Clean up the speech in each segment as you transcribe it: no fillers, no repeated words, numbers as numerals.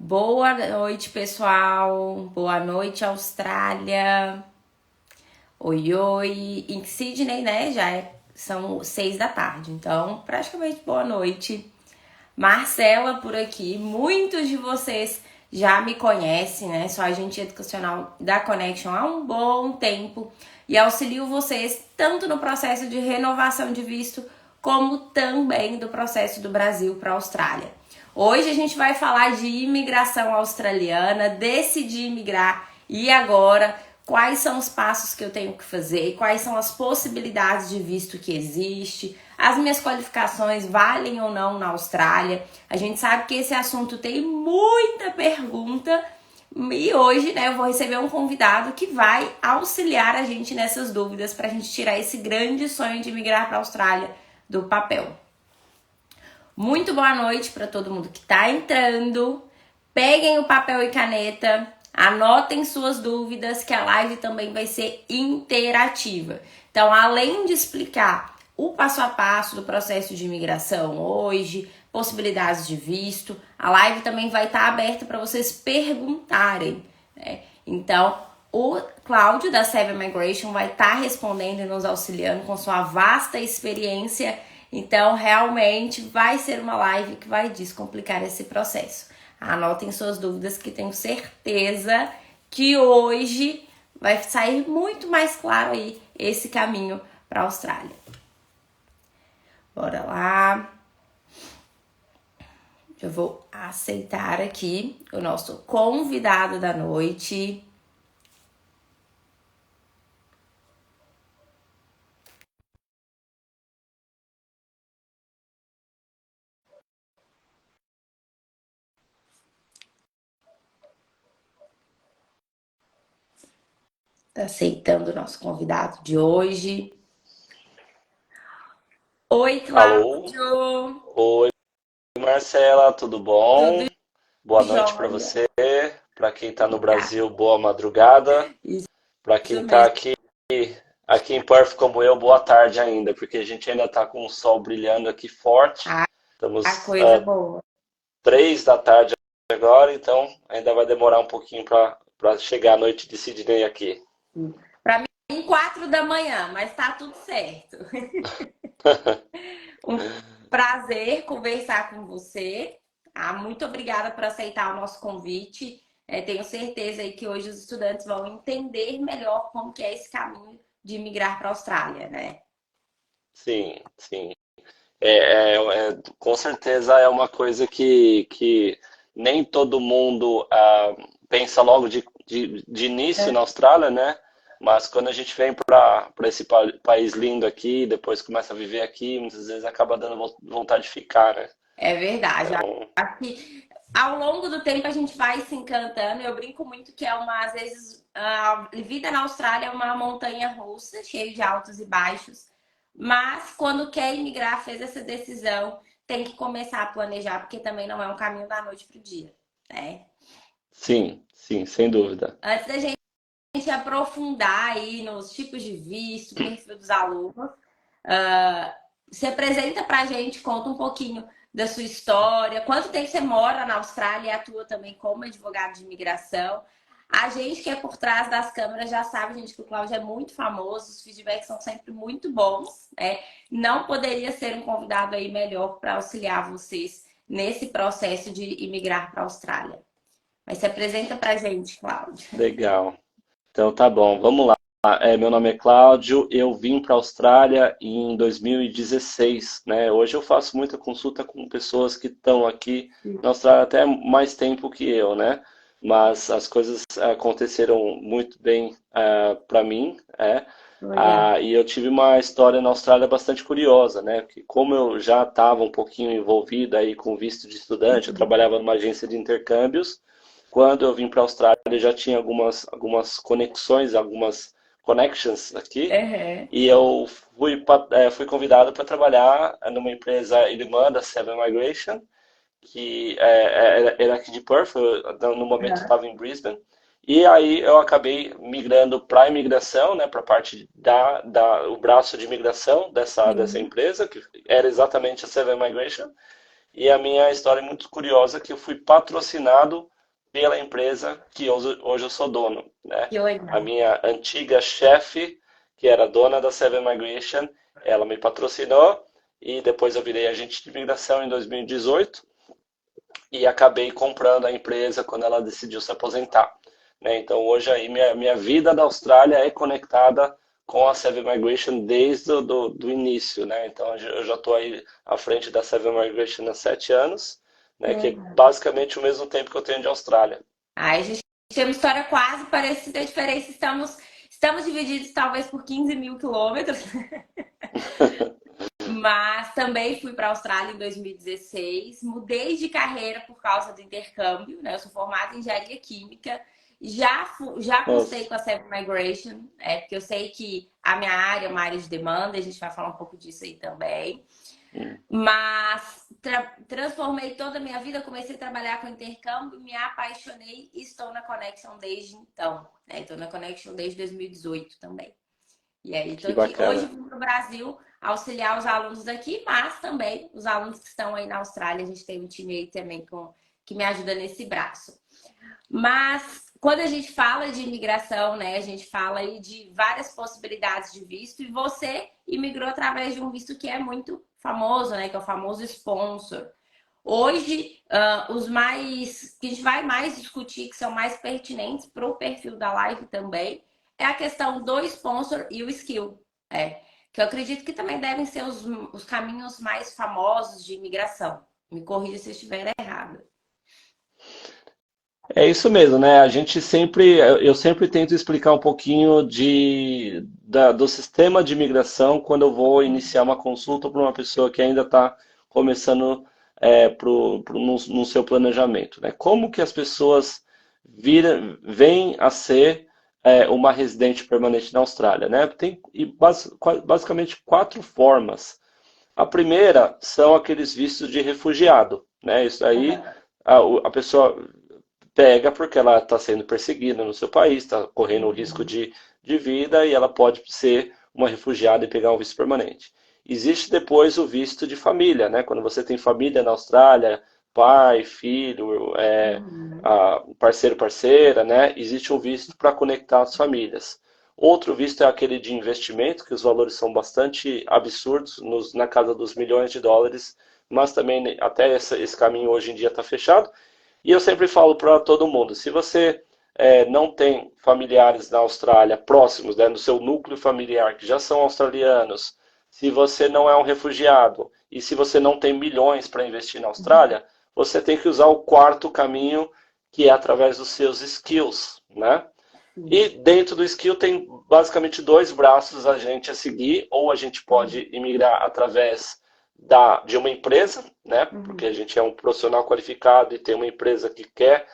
Boa noite, pessoal. Boa noite, Austrália. Oi, oi. Em Sydney, né? São 6 da tarde, então praticamente boa noite. Marcela por aqui. Muitos de vocês já me conhecem, né? Sou agente educacional da Connection há um bom tempo e auxilio vocês tanto no processo de renovação de visto como também do processo do Brasil para a Austrália. Hoje a gente vai falar de imigração australiana, decidir imigrar e agora quais são os passos que eu tenho que fazer, quais são as possibilidades de visto que existe, as minhas qualificações valem ou não na Austrália. A gente sabe que esse assunto tem muita pergunta e hoje, né, eu vou receber um convidado que vai auxiliar a gente nessas dúvidas para a gente tirar esse grande sonho de migrar para a Austrália do papel. Muito boa noite para todo mundo que está entrando. Peguem o papel e caneta, anotem suas dúvidas, que a live também vai ser interativa. Então, além de explicar o passo a passo do processo de imigração hoje, possibilidades de visto, a live também vai estar aberta para vocês perguntarem, né? Então, o Cláudio da Seven Migration vai estar respondendo e nos auxiliando com sua vasta experiência. Então, realmente vai ser uma live que vai descomplicar esse processo. Anotem suas dúvidas que tenho certeza que hoje vai sair muito mais claro aí esse caminho para a Austrália. Bora lá. Eu vou aceitar aqui o nosso convidado da noite. Tá aceitando o nosso convidado de hoje. Oi, Alô? Cláudio. Oi, Marcela, tudo bom? Tudo Boa noite para jóia? você. Para quem está no Obrigada. Brasil, boa madrugada. Isso Para quem está mesmo. aqui em Perth como eu, boa tarde ainda, porque a gente ainda está com o sol brilhando aqui forte. A Estamos coisa boa. 3 da tarde agora, então ainda vai demorar um pouquinho para chegar a noite de Sydney aqui. Para mim, 4 da manhã, mas tá tudo certo. Um prazer conversar com você. Muito obrigada por aceitar o nosso convite. Tenho certeza aí que hoje os estudantes vão entender melhor como que é esse caminho de migrar para a Austrália, né? Sim, sim. Com certeza é uma coisa que nem todo mundo pensa logo de início na Austrália, né? Mas quando a gente vem para esse país lindo aqui, depois começa a viver aqui, muitas vezes acaba dando vontade de ficar, né? É verdade. Então, Acho que ao longo do tempo a gente vai se encantando. Eu brinco muito que às vezes, a vida na Austrália é uma montanha russa, cheia de altos e baixos. Mas quando quer imigrar, fez essa decisão, tem que começar a planejar, porque também não é um caminho da noite para o dia, né? sim, sim, sem dúvida. Antes da gente aprofundar aí nos tipos de visto, perfil dos alunos, se apresenta pra gente, conta um pouquinho da sua história, quanto tempo você mora na Austrália e atua também como advogado de imigração. A gente que é por trás das câmeras já sabe, gente, que o Cláudio é muito famoso, os feedbacks são sempre muito bons, né? Não poderia ser um convidado aí melhor para auxiliar vocês nesse processo de imigrar para a Austrália. Mas se apresenta pra gente, Cláudio. Legal. Então tá bom, vamos lá. Meu nome é Cláudio, eu vim para a Austrália em 2016, né? Hoje eu faço muita consulta com pessoas que estão aqui na Austrália até mais tempo que eu, né? Mas as coisas aconteceram muito bem para mim, Legal. e eu tive uma história na Austrália bastante curiosa, né? Que como eu já estava um pouquinho envolvido aí com visto de estudante, eu trabalhava numa agência de intercâmbios. Quando eu vim para a Austrália, eu já tinha algumas conexões, algumas connections aqui, Uhum. e eu fui convidado para trabalhar numa empresa irmã da Seven Migration, que era aqui de Perth, no momento estava em Brisbane, e aí eu acabei migrando para a imigração, né, para a parte o braço de imigração dessa Sim. empresa, que era exatamente a Seven Migration, E a minha história é muito curiosa, que eu fui patrocinado pela empresa que hoje eu sou dono, né? Que A legal. minha antiga chefe, que era dona da Seven Migration, ela me patrocinou e depois eu virei agente de imigração em 2018 e acabei comprando a empresa quando ela decidiu se aposentar, né? Então hoje aí minha vida da Austrália é conectada com a Seven Migration desde do início, né? Então eu já estou aí à frente da Seven Migration há 7 anos, Que né? Que é legal. basicamente o mesmo tempo que eu tenho de Austrália. Aí a gente tem uma história quase parecida, a diferença estamos divididos talvez por 15 mil quilômetros, mas também fui para a Austrália em 2016, mudei de carreira por causa do intercâmbio, né? Eu sou formada em engenharia química, já cursei Nossa, com a Seven Migration, porque eu sei que a minha área é uma área de demanda, a gente vai falar um pouco disso aí também. Mas transformei toda a minha vida, comecei a trabalhar com intercâmbio, me apaixonei e estou na Connection desde então. Né? Estou na Connection desde 2018 também. E aí, estou que aqui. Hoje bacana. vim para o Brasil auxiliar os alunos daqui, mas também os alunos que estão aí na Austrália. A gente tem um time aí também que me ajuda nesse braço. Mas quando a gente fala de imigração, né, a gente fala aí de várias possibilidades de visto e você imigrou através de um visto que é muito famoso, né, que é o famoso sponsor. Hoje, os mais que a gente vai mais discutir, que são mais pertinentes para o perfil da live também, é a questão do sponsor e o skill. Que eu acredito que também devem ser os caminhos mais famosos de imigração. Me corrija se eu estiver errado. É isso mesmo, né? A gente sempre, eu sempre tento explicar um pouquinho do sistema de imigração quando eu vou iniciar uma consulta para uma pessoa que ainda está começando no seu planejamento, né? Como que as pessoas vêm a ser uma residente permanente na Austrália, né? Tem basicamente quatro formas. A primeira são aqueles vistos de refugiado, né? Isso aí Aham. a pessoa pega porque ela está sendo perseguida no seu país, está correndo um risco Uhum. de vida e ela pode ser uma refugiada e pegar um visto permanente. Existe depois o visto de família, né? Quando você tem família na Austrália, pai, filho, Uhum. parceiro, parceira, né? Existe um visto para conectar as famílias. Outro visto é aquele de investimento, que os valores são bastante absurdos, na casa dos milhões de dólares, mas também até esse caminho hoje em dia está fechado. E eu sempre falo para todo mundo, se você não tem familiares na Austrália próximos, né, no seu núcleo familiar, que já são australianos, se você não é um refugiado e se você não tem milhões para investir na Austrália, você tem que usar o quarto caminho, que é através dos seus skills, né? E Sim. dentro do skill tem basicamente dois braços a gente a seguir, ou a gente pode imigrar através de uma empresa, né? Porque Uhum. a gente é um profissional qualificado e tem uma empresa que quer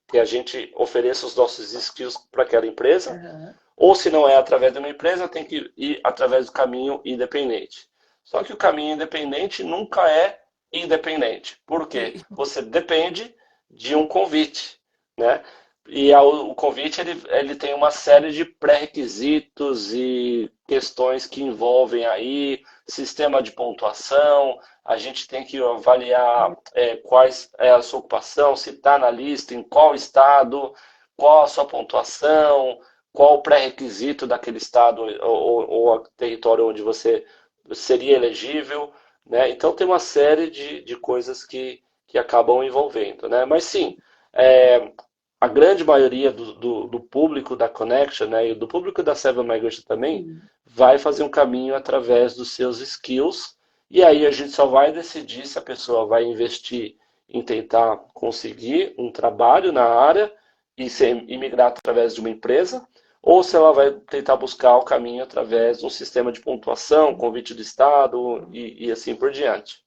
que a gente ofereça os nossos skills para aquela empresa. Aham. Ou se não é através de uma empresa, tem que ir através do caminho independente. Só que o caminho independente nunca é independente. Por quê? Sim. Você depende de um convite, né? E o convite ele tem uma série de pré-requisitos e questões que envolvem aí sistema de pontuação. A gente tem que avaliar quais é a sua ocupação, se está na lista, em qual estado, qual a sua pontuação, qual o pré-requisito daquele estado ou território onde você seria elegível, né? Então tem uma série de coisas que acabam envolvendo, né? Mas sim, é, a grande maioria do público da Connection, né, e do público da Seven Migration também, Sim. vai fazer um caminho através dos seus skills, e aí a gente só vai decidir se a pessoa vai investir em tentar conseguir um trabalho na área e imigrar através de uma empresa, ou se ela vai tentar buscar o caminho através de um sistema de pontuação, convite do Estado e assim por diante.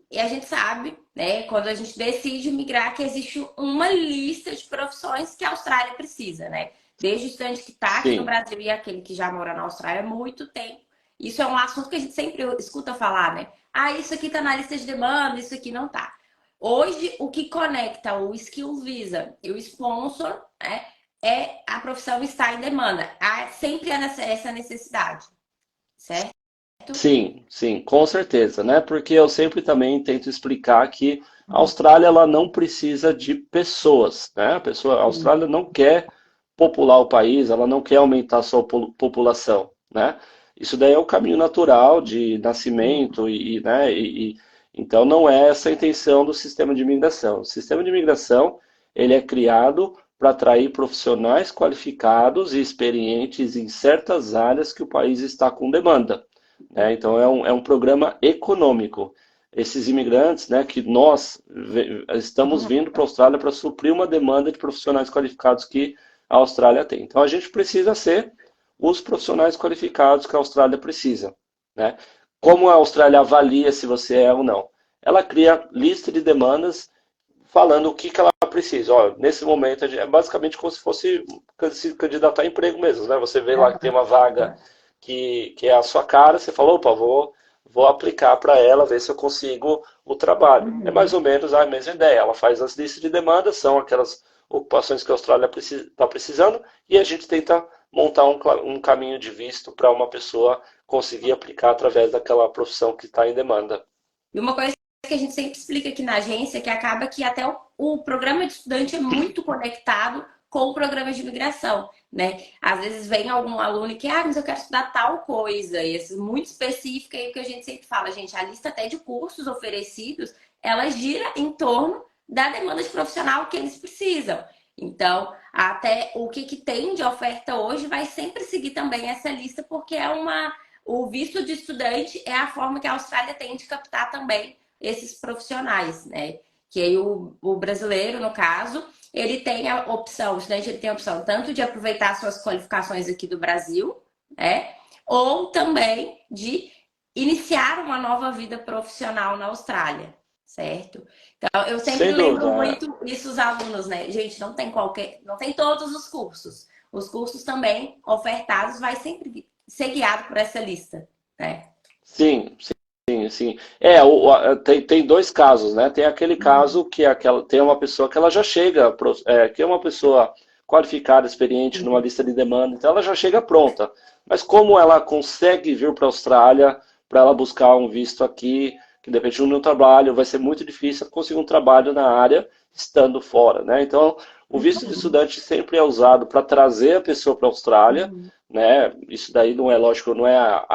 E a gente sabe, né, quando a gente decide migrar, que existe uma lista de profissões que a Austrália precisa, né? Desde o estudante que está aqui no Sim, Brasil e aquele que já mora na Austrália há muito tempo. Isso é um assunto que a gente sempre escuta falar, né? Ah, isso aqui está na lista de demanda, isso aqui não tá. Hoje, o que conecta o Skill Visa e o sponsor, né, é a profissão estar em demanda. Sempre há essa necessidade, certo? Sim, sim, com certeza, né? Porque eu sempre também tento explicar que a Austrália ela não precisa de pessoas, né? A Austrália não quer popular o país, ela não quer aumentar a sua população, né? Isso daí é o caminho natural de nascimento né? Então não é essa a intenção do sistema de imigração. O sistema de imigração ele é criado para atrair profissionais qualificados e experientes em certas áreas que o país está com demanda, né? Então é um programa econômico. Esses imigrantes, né, que nós estamos vindo para a Austrália para suprir uma demanda de profissionais qualificados que a Austrália tem. Então a gente precisa ser os profissionais qualificados que a Austrália precisa, né? Como a Austrália avalia se você é ou não? Ela cria lista de demandas falando o que, que ela precisa. Ó, nesse momento é basicamente como se fosse se candidatar a emprego mesmo, né? Você vê lá que tem uma vaga que é a sua cara, você fala, opa, vou aplicar para ela, ver se eu consigo o trabalho. É mais ou menos a mesma ideia. Ela faz as listas de demandas, são aquelas ocupações que a Austrália está precisando, e a gente tenta montar um caminho de visto para uma pessoa conseguir aplicar através daquela profissão que está em demanda. E uma coisa que a gente sempre explica aqui na agência, que acaba que até o programa de estudante é muito conectado com o programa de imigração, né? Às vezes vem algum aluno que, mas eu quero estudar tal coisa, e esse muito específica, e o que a gente sempre fala, gente, a lista até de cursos oferecidos, ela gira em torno da demanda de profissional que eles precisam. Então, até o que tem de oferta hoje vai sempre seguir também essa lista, porque o visto de estudante é a forma que a Austrália tem de captar também esses profissionais, né? Que aí o brasileiro, no caso, ele tem a opção, o estudante ele tem a opção tanto de aproveitar suas qualificações aqui do Brasil, né? Ou também de iniciar uma nova vida profissional na Austrália, certo? Então, eu sempre Sem lembro dúvida. muito isso aos alunos, né? Gente, não tem todos os cursos. Os cursos também ofertados vai sempre ser guiado por essa lista, né? Sim, sim, sim. Tem dois casos, né? Tem aquele caso que tem uma pessoa que ela já chega, que é uma pessoa qualificada, experiente numa lista de demanda, então ela já chega pronta. Mas como ela consegue vir para a Austrália para ela buscar um visto aqui, que depende do trabalho, vai ser muito difícil conseguir um trabalho na área estando fora, né? Então, o visto de estudante sempre é usado para trazer a pessoa para a Austrália, né? Isso daí não é lógico, não é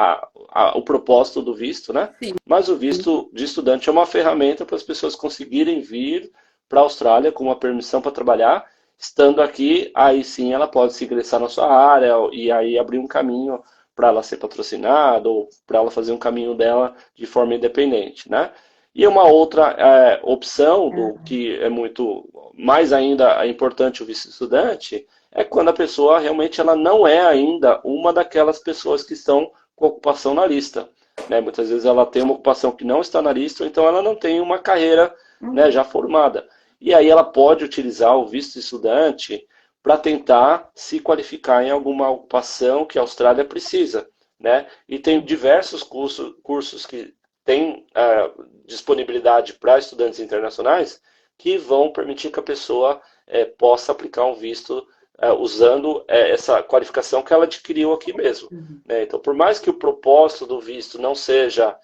o propósito do visto, né? Sim. Mas o visto de estudante é uma ferramenta para as pessoas conseguirem vir para a Austrália com uma permissão para trabalhar. Estando aqui, aí sim ela pode se ingressar na sua área e aí abrir um caminho para ela ser patrocinada ou para ela fazer um caminho dela de forma independente, né? E uma outra opção do que é muito mais ainda importante o visto estudante é quando a pessoa realmente ela não é ainda uma daquelas pessoas que estão com ocupação na lista, né? Muitas vezes ela tem uma ocupação que não está na lista, ou então ela não tem uma carreira, né, já formada. E aí ela pode utilizar o visto de estudante para tentar se qualificar em alguma ocupação que a Austrália precisa, né? E tem diversos cursos que têm disponibilidade para estudantes internacionais que vão permitir que a pessoa possa aplicar um visto usando essa qualificação que ela adquiriu aqui mesmo, né? Então, por mais que o propósito do visto não seja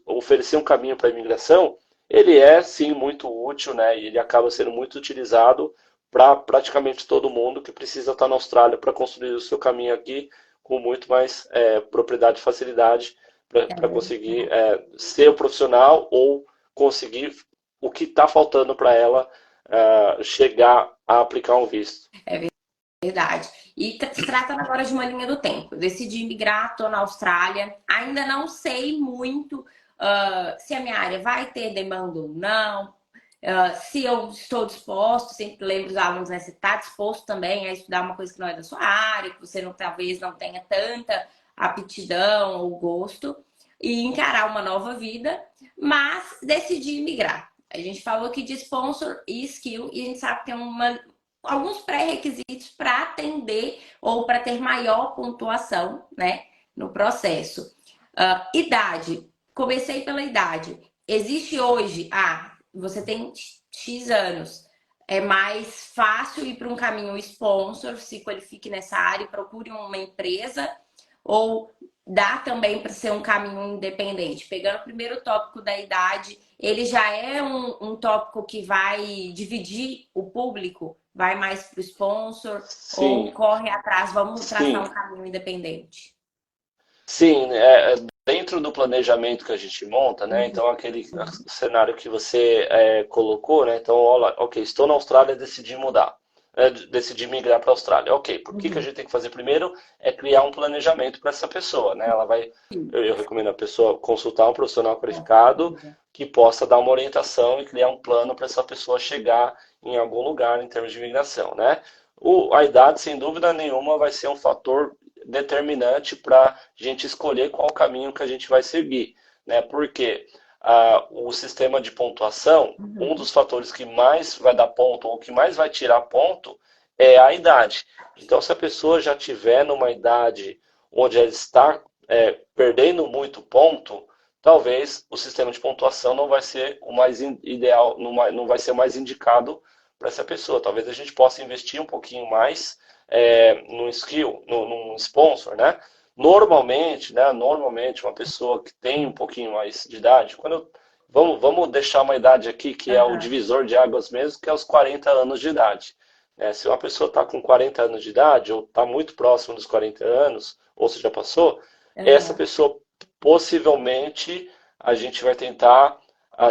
oferecer um caminho para a imigração, ele é sim muito útil, né? E ele acaba sendo muito utilizado para praticamente todo mundo que precisa estar na Austrália para construir o seu caminho aqui com muito mais propriedade e facilidade para conseguir ser o profissional ou conseguir o que está faltando para ela chegar a aplicar um visto. É verdade. E se tratando agora de uma linha do tempo. Eu decidi migrar, estou na Austrália. Ainda não sei muito se a minha área vai ter demanda ou não. Se eu estou disposto, sempre lembro os alunos, né? Você está disposto também a estudar uma coisa que não é da sua área, que você não, talvez não tenha tanta aptidão ou gosto, e encarar uma nova vida, mas decidi migrar. A gente falou aqui de sponsor e skill, e a gente sabe que tem alguns pré-requisitos para atender ou para ter maior pontuação, né, no processo. Idade. Comecei pela idade. Existe hoje, você tem X anos, é mais fácil ir para um caminho sponsor, se qualifique nessa área e procure uma empresa, ou dá também para ser um caminho independente. Pegando o primeiro tópico da idade, ele já é um tópico que vai dividir o público, vai mais para o sponsor ou Sim, corre atrás, vamos traçar sim. um caminho independente. Sim, dentro do planejamento que a gente monta, né? Então, aquele cenário que você colocou, né? Então, olha, ok, estou na Austrália, decidi mudar, decidi migrar para a Austrália. Ok, por que a Uhum. gente tem que fazer primeiro é criar um planejamento para essa pessoa, né? Ela vai, Sim. eu recomendo a pessoa consultar um profissional qualificado que possa dar uma orientação e criar um plano para essa pessoa chegar em algum lugar em termos de imigração, né? A idade, sem dúvida nenhuma, vai ser um fator determinante para a gente escolher qual caminho que a gente vai seguir, né? Porque o sistema de pontuação, um Uhum. dos fatores que mais vai dar ponto ou que mais vai tirar ponto é a idade. Então, se a pessoa já tiver numa idade onde ela está perdendo muito ponto, talvez o sistema de pontuação não vai ser o mais ideal, não vai ser o mais indicado para essa pessoa. Talvez a gente possa investir um pouquinho mais num skill, num sponsor, né? Normalmente uma pessoa que tem um pouquinho mais de idade, vamos deixar uma idade aqui que é o Aham. divisor de águas mesmo, que é os 40 anos de idade. Se uma pessoa está com 40 anos de idade, ou está muito próximo dos 40 anos, ou se já passou, essa Aham. pessoa possivelmente a gente vai tentar,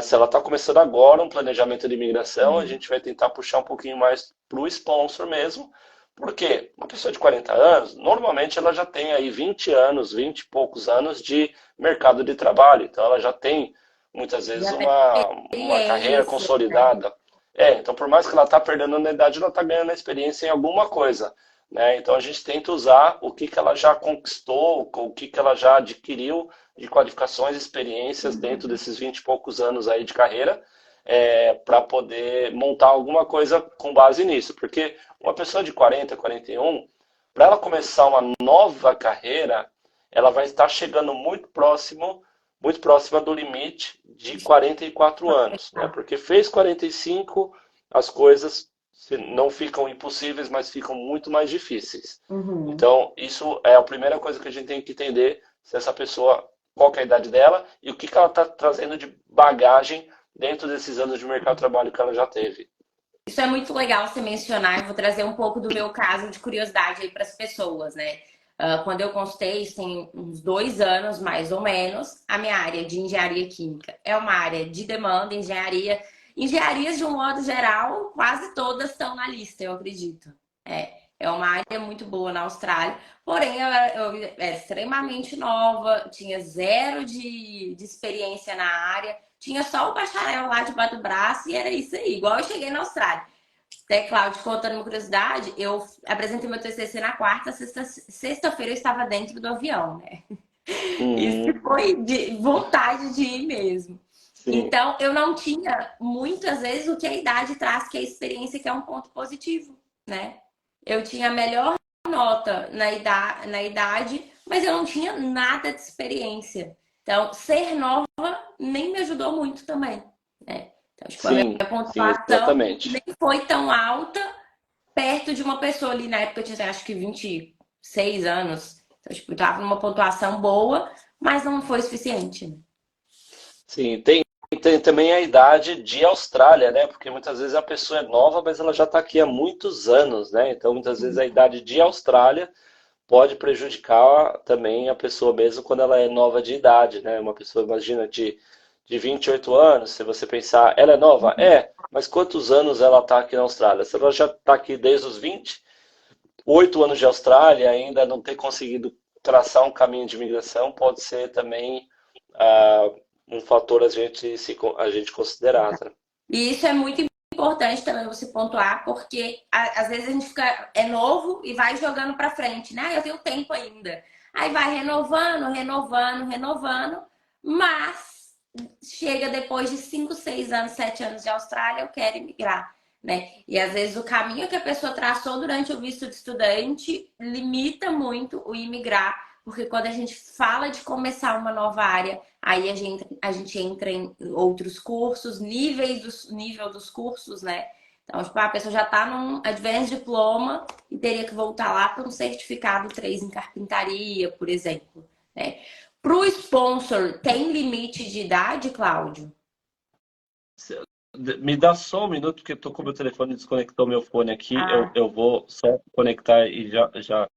se ela está começando agora um planejamento de imigração, a Uhum. gente vai tentar puxar um pouquinho mais para o sponsor mesmo, porque uma pessoa de 40 anos, normalmente ela já tem aí 20 anos, 20 e poucos anos de mercado de trabalho. Então ela já tem muitas vezes Já tem uma carreira experiência, né? consolidada. Então por mais que ela está perdendo na idade, ela está ganhando experiência em alguma coisa. Né? Então a gente tenta usar o que ela já conquistou, o que ela já adquiriu de qualificações, experiências dentro Uhum. desses 20 e poucos anos aí de carreira, para poder montar alguma coisa com base nisso. Porque uma pessoa de 40, 41, para ela começar uma nova carreira, ela vai estar chegando muito próxima do limite de 44 anos, né? Porque fez 45, as coisas não ficam impossíveis, mas ficam muito mais difíceis. Uhum. Então, isso é a primeira coisa que a gente tem que entender se essa pessoa, qual que é a idade dela e o que ela está trazendo de bagagem dentro desses anos de mercado de trabalho que ela já teve. Isso é muito legal você mencionar. Eu vou trazer um pouco do meu caso de curiosidade aí para as pessoas, né? Quando eu consultei, isso tem uns 2 anos mais ou menos, a minha área de engenharia química é uma área de demanda, engenharia. Engenharias, de um modo geral, quase todas estão na lista, eu acredito. É uma área muito boa na Austrália. Porém, eu era extremamente nova, tinha zero de experiência na área. Tinha só o bacharel lá debaixo do braço e era isso aí. Igual eu cheguei na Austrália. Até, Cláudio, contando uma curiosidade, eu apresentei meu TCC na quarta, sexta-feira eu estava dentro do avião, né? Isso Uhum, foi de vontade de ir mesmo. sim, Então, eu não tinha, muitas vezes, o que a idade traz, que é a experiência, que é um ponto positivo, né? Eu tinha a melhor nota na idade, mas eu não tinha nada de experiência. Então, ser nova nem me ajudou muito também, né? Então, tipo, a minha sim, sim, pontuação nem exatamente. foi tão alta perto de uma pessoa ali, na época eu tinha acho que 26 anos. Então, tipo, eu tava numa pontuação boa, mas não foi suficiente, né? Sim, tem também a idade de Austrália, né? Porque muitas vezes a pessoa é nova, mas ela já está aqui há muitos anos, né? Então, muitas vezes a idade de Austrália pode prejudicar também a pessoa mesmo quando ela é nova de idade, né? Uma pessoa, imagina, de 28 anos, se você pensar, ela é nova? É, mas quantos anos ela está aqui na Austrália? Se ela já está aqui desde os 20, 8 anos de Austrália, ainda não ter conseguido traçar um caminho de imigração, pode ser também ah, um fator a gente considerar, né? E isso é muito importante também você pontuar, porque às vezes a gente fica é novo e vai jogando para frente, né? Eu tenho tempo ainda. Aí vai renovando, renovando, renovando, mas chega depois de 5, 6 anos, 7 anos de Austrália, eu quero emigrar, né? E às vezes o caminho que a pessoa traçou durante o visto de estudante limita muito o imigrar, porque quando a gente fala de começar uma nova área, aí a gente entra em outros cursos, nível dos cursos, né? Então, tipo, a pessoa já está num advanced diploma e teria que voltar lá para um certificado 3 em carpintaria, por exemplo. né? Para o sponsor, tem limite de idade, Cláudio? Me dá só um minuto, porque estou com o meu telefone, desconectou meu fone aqui. Ah, Eu vou só conectar e já.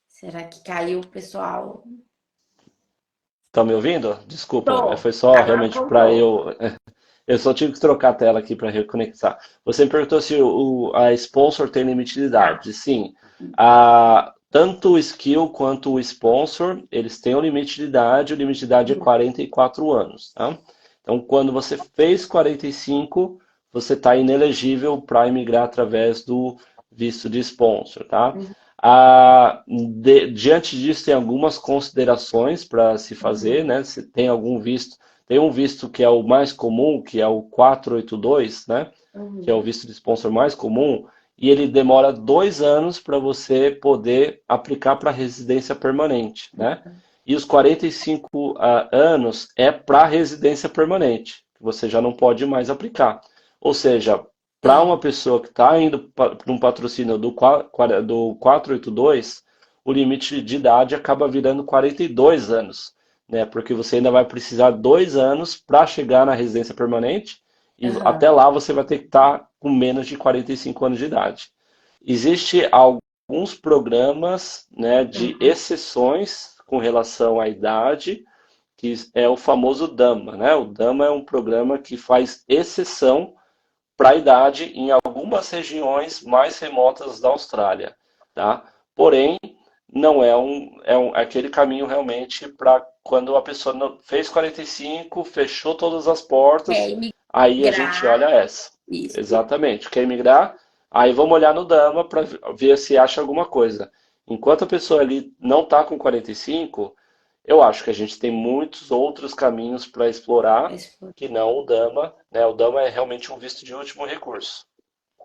será que caiu, pessoal? Tá me ouvindo? Desculpa, Tô. foi só Agora realmente para voltou. eu. Eu só tive que trocar a tela aqui para reconectar. Você me perguntou se a sponsor tem limite de Tá. idade. Sim, tanto o skill quanto o sponsor, eles têm um limite de idade. O limite de idade é 44 anos. Tá? Então, quando você fez 45, você está inelegível para emigrar através do visto de sponsor. Tá? Uhum, Diante disso, tem algumas considerações para se fazer, uhum, né? Se tem algum visto, tem um visto que é o mais comum, que é o 482, né? Que é o uhum, visto de sponsor mais comum, e ele demora 2 anos para você poder aplicar para residência permanente, né? E os 45 anos é para residência permanente, que você já não pode mais aplicar. Ou seja, para uma sim. pessoa que está indo para um patrocínio do 482, o limite de idade acaba virando 42 anos, né? Porque você ainda vai precisar 2 anos para chegar na residência permanente e até Aham, lá você vai ter que estar com menos de 45 anos de idade. Existem alguns programas, né, de uhum, exceções com relação à idade, que é o famoso DAMA, né? O DAMA é um programa que faz exceção para a idade em algumas regiões mais remotas da Austrália, tá? Porém, não é aquele caminho realmente para quando a pessoa fez 45, fechou todas as quer portas, aí a gente olha migrar, essa. isso. Exatamente. Quer migrar? Aí vamos olhar no Dama para ver se acha alguma coisa. Enquanto a pessoa ali não está com 45, eu acho que a gente tem muitos outros caminhos para explorar que não o Dama, né? O Dama é realmente um visto de último recurso.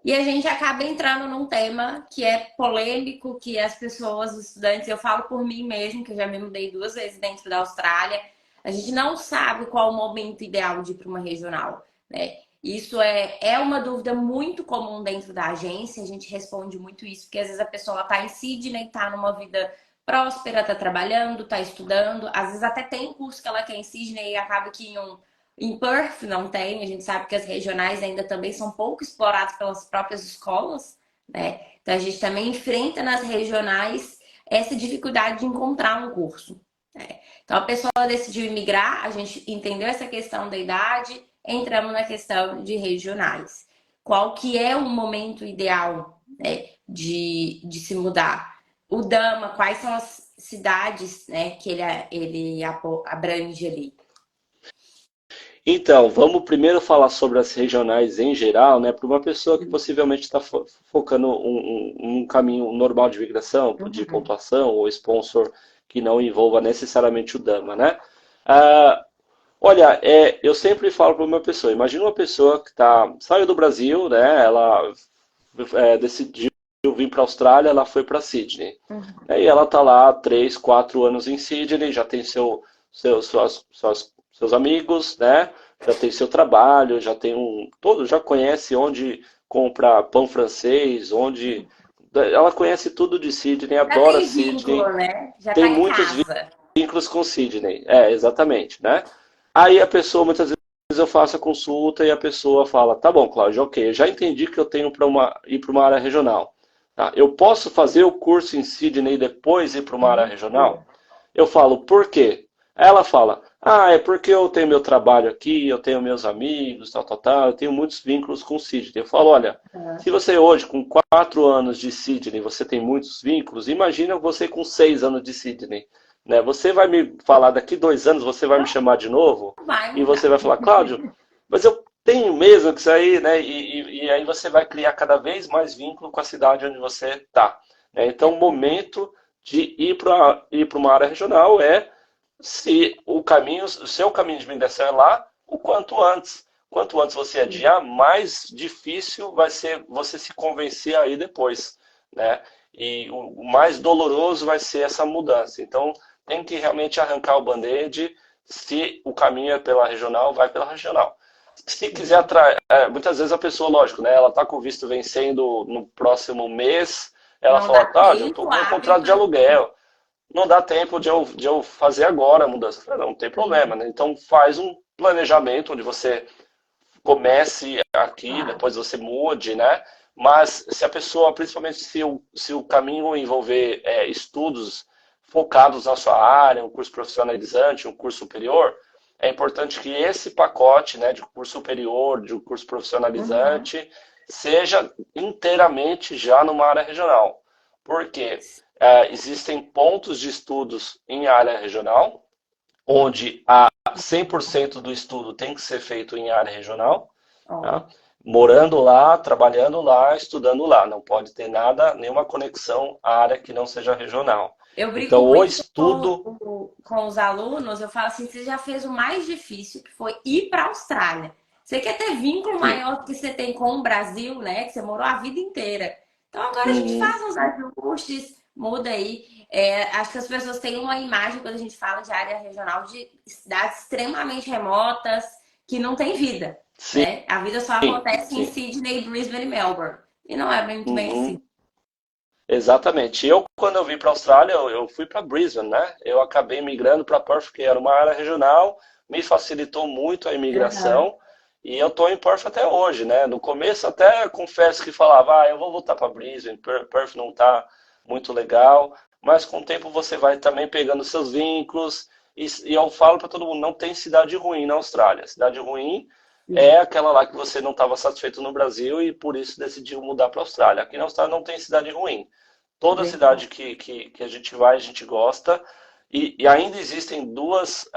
E a gente acaba entrando num tema que é polêmico, que as pessoas, os estudantes, eu falo por mim mesmo, que eu já me mudei 2 vezes dentro da Austrália, a gente não sabe qual o momento ideal de ir para uma regional, né? Isso é uma dúvida muito comum dentro da agência, a gente responde muito isso, porque às vezes a pessoa está em Sydney, está numa vida próspera, está trabalhando, está estudando, às vezes até tem curso que ela quer em Sydney e acaba que em Perth não tem, a gente sabe que as regionais ainda também são pouco exploradas pelas próprias escolas, né? Então a gente também enfrenta nas regionais essa dificuldade de encontrar um curso, né? Então a pessoa decidiu imigrar, a gente entendeu essa questão da idade, entramos na questão de regionais. Qual que é o momento ideal, né, de se mudar? O Dama, quais são as cidades, né, que ele abrange ali? Então, vamos primeiro falar sobre as regionais em geral, né? Para uma pessoa que possivelmente está focando um caminho normal de migração, de Uhum. pontuação ou sponsor que não envolva necessariamente o Dama, né? Ah, olha, eu sempre falo para uma pessoa, imagina uma pessoa que saiu do Brasil, né? Ela decidiu vir para a Austrália, ela foi para Sydney. Uhum. E ela está lá há 3, 4 anos em Sydney, já tem seus amigos, né? Já tem seu trabalho, já tem já conhece onde comprar pão francês, onde ela conhece tudo de Sydney, Já adora tem vínculo, Sydney, né? Já tem tá em muitos casa. vínculos com Sydney. Exatamente, né? Aí a pessoa, muitas vezes eu faço a consulta e a pessoa fala, tá bom, Cláudio, ok, eu já entendi que eu tenho ir para uma área regional. Tá? Eu posso fazer o curso em Sydney e depois ir para uma área regional? Eu falo, por quê? Ela fala, é porque eu tenho meu trabalho aqui, eu tenho meus amigos, tal, tal, tal, eu tenho muitos vínculos com Sydney. Eu falo, olha, Uhum. se você hoje, com 4 anos de Sydney, você tem muitos vínculos, imagina você com 6 anos de Sydney. Né? Você vai me falar daqui 2 anos, você vai me chamar de novo Não vai e você mudar. vai falar, Cláudio, mas eu tenho mesmo que sair, né? E aí você vai criar cada vez mais vínculo com a cidade onde você está. Né? Então, o momento de ir para uma área regional é se o seu caminho de migração é lá, o quanto antes. Quanto antes você adiar, mais difícil vai ser você se convencer aí depois, né? E o mais doloroso vai ser essa mudança. Então, tem que realmente arrancar o band-aid. Se o caminho é pela regional, vai pela regional. Se quiser atrair, muitas vezes a pessoa, lógico, né? Ela está com o visto vencendo no próximo mês, Ela Não fala, dá Cláudio, eu tô tempo com um hábil contrato de para aluguel, não dá tempo de eu fazer agora a mudança. Eu falei, não tem problema, né? Então faz um planejamento onde você comece aqui, claro. depois você mude, né? Mas se a pessoa, principalmente se o caminho envolver estudos focados na sua área, um curso profissionalizante, um curso superior, é importante que esse pacote, né, de curso superior, de um curso Uhum. profissionalizante, seja inteiramente já numa área regional. Porque existem pontos de estudos em área regional, onde a 100% do estudo tem que ser feito em área regional, Ó. tá? Morando lá, trabalhando lá, estudando lá. Não pode ter nada, nenhuma conexão à área que não seja regional. Eu brinco Então, o muito estudo. com os alunos, eu falo assim, você já fez o mais difícil, que foi ir para a Austrália. Você quer ter vínculo Sim. maior que você tem com o Brasil, né? Que você morou a vida inteira. Então agora a gente Uhum. faz uns ajustes, muda aí. É, acho que as pessoas têm uma imagem, quando a gente fala de área regional, de cidades extremamente remotas, que não tem vida, Sim, né? A vida só acontece em sim. Sydney, Brisbane e Melbourne. E não é muito bem assim. Uhum. Exatamente. Eu, quando eu vim para a Austrália, eu fui para Brisbane, né? Eu acabei migrando para Perth, que era uma área regional, me facilitou muito a Aham. imigração, e eu estou em Perth até hoje, né? No começo até confesso que falava, eu vou voltar para Brisbane, Perth não está muito legal, mas com o tempo você vai também pegando seus vínculos, e eu falo para todo mundo, não tem cidade ruim na Austrália. Cidade ruim é Sim, aquela lá que você não estava satisfeito no Brasil e por isso decidiu mudar para a Austrália. Aqui na Austrália não tem cidade ruim. Toda verdade. cidade que a gente vai, a gente gosta. E ainda existem duas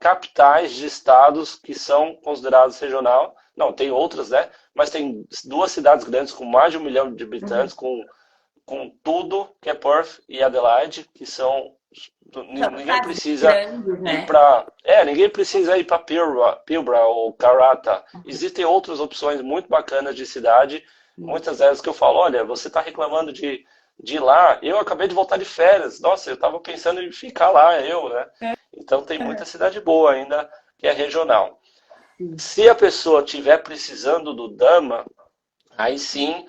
capitais de estados que são consideradas regional. Não, tem outras, né? Mas tem duas cidades grandes com mais de 1 milhão de Uhum. habitantes, com tudo, que é Perth e Adelaide, que são. São Ninguém cidades precisa grandes, ir né? para. Ninguém precisa ir para Pilbara ou Karata. Existem outras opções muito bacanas de cidade. Muitas vezes que eu falo, olha, você está reclamando de ir lá. Eu acabei de voltar de férias. Nossa, eu estava pensando em ficar lá, né? Então tem muita cidade boa ainda que é regional. Sim. Se a pessoa estiver precisando do Dama, aí sim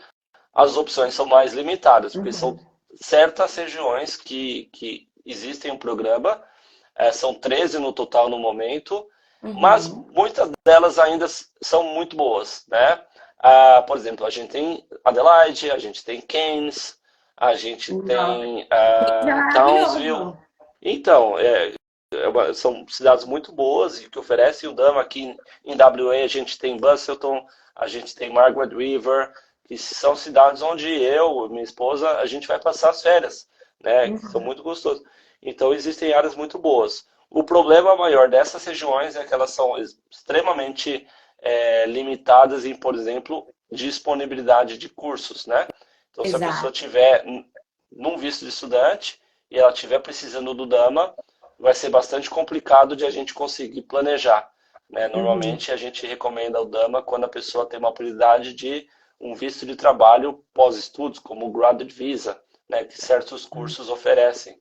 as opções são mais limitadas, porque são Uhum. certas regiões que existem um programa, são 13 no total no momento, mas Uhum. muitas delas ainda são muito boas, né? Por exemplo, a gente tem Adelaide, a gente tem Cairns, a gente Nossa, tem isso é Townsville. maravilhoso. Então, são cidades muito boas e que oferecem o Dama. Aqui em WA a gente tem Busselton, a gente tem Margaret River, que são cidades onde eu, minha esposa, a gente vai passar as férias, né? Que são Uhum. muito gostosas. Então existem áreas muito boas. O problema maior dessas regiões é que elas são extremamente limitadas em, por exemplo, disponibilidade de cursos, né? Então, se a pessoa Exato. tiver num visto de estudante e ela tiver precisando do Dama, vai ser bastante complicado de a gente conseguir planejar, né? Uhum. Normalmente a gente recomenda o Dama quando a pessoa tem uma oportunidade de um visto de trabalho pós-estudos, como o Graduate Visa, né, que certos cursos oferecem,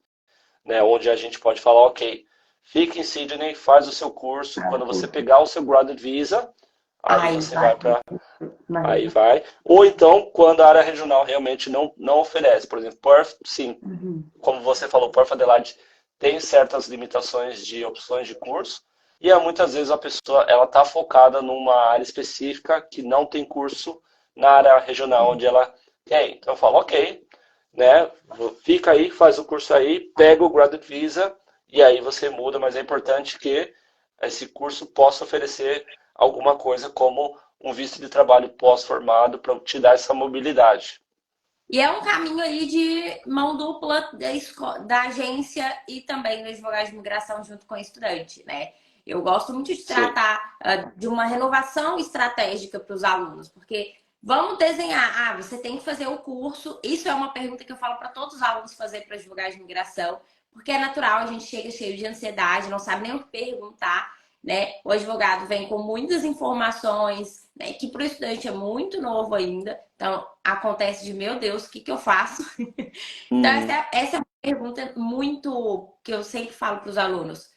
né, onde a gente pode falar, ok, fica em Sydney, faz o seu curso, quando você pegar o seu Graduate Visa, aí Ai, você vai vai. para. Aí Imagina. vai. Ou então, quando a área regional realmente não oferece. Por exemplo, Perth, sim, Uhum. como você falou, Perth Adelaide tem certas limitações de opções de curso, e muitas vezes a pessoa ela está focada numa área específica que não tem curso na área regional onde ela quer. Então eu falo, ok, né? Fica aí, faz o curso aí, pega o Graduate Visa e aí você muda, mas é importante que esse curso possa oferecer alguma coisa como um visto de trabalho pós-formado para te dar essa mobilidade. E é um caminho aí de mão dupla da agência e também do advogado de imigração junto com o estudante, né? Eu gosto muito de Sim. tratar de uma renovação estratégica para os alunos, porque vamos desenhar, você tem que fazer o curso. Isso é uma pergunta que eu falo para todos os alunos fazer para advogado de imigração, porque é natural, a gente chega cheio de ansiedade, não sabe nem o que perguntar, né? O advogado vem com muitas informações, né, que para o estudante é muito novo ainda. Então, acontece de, meu Deus, o que eu faço? Então, Uhum. essa é uma pergunta muito que eu sempre falo para os alunos.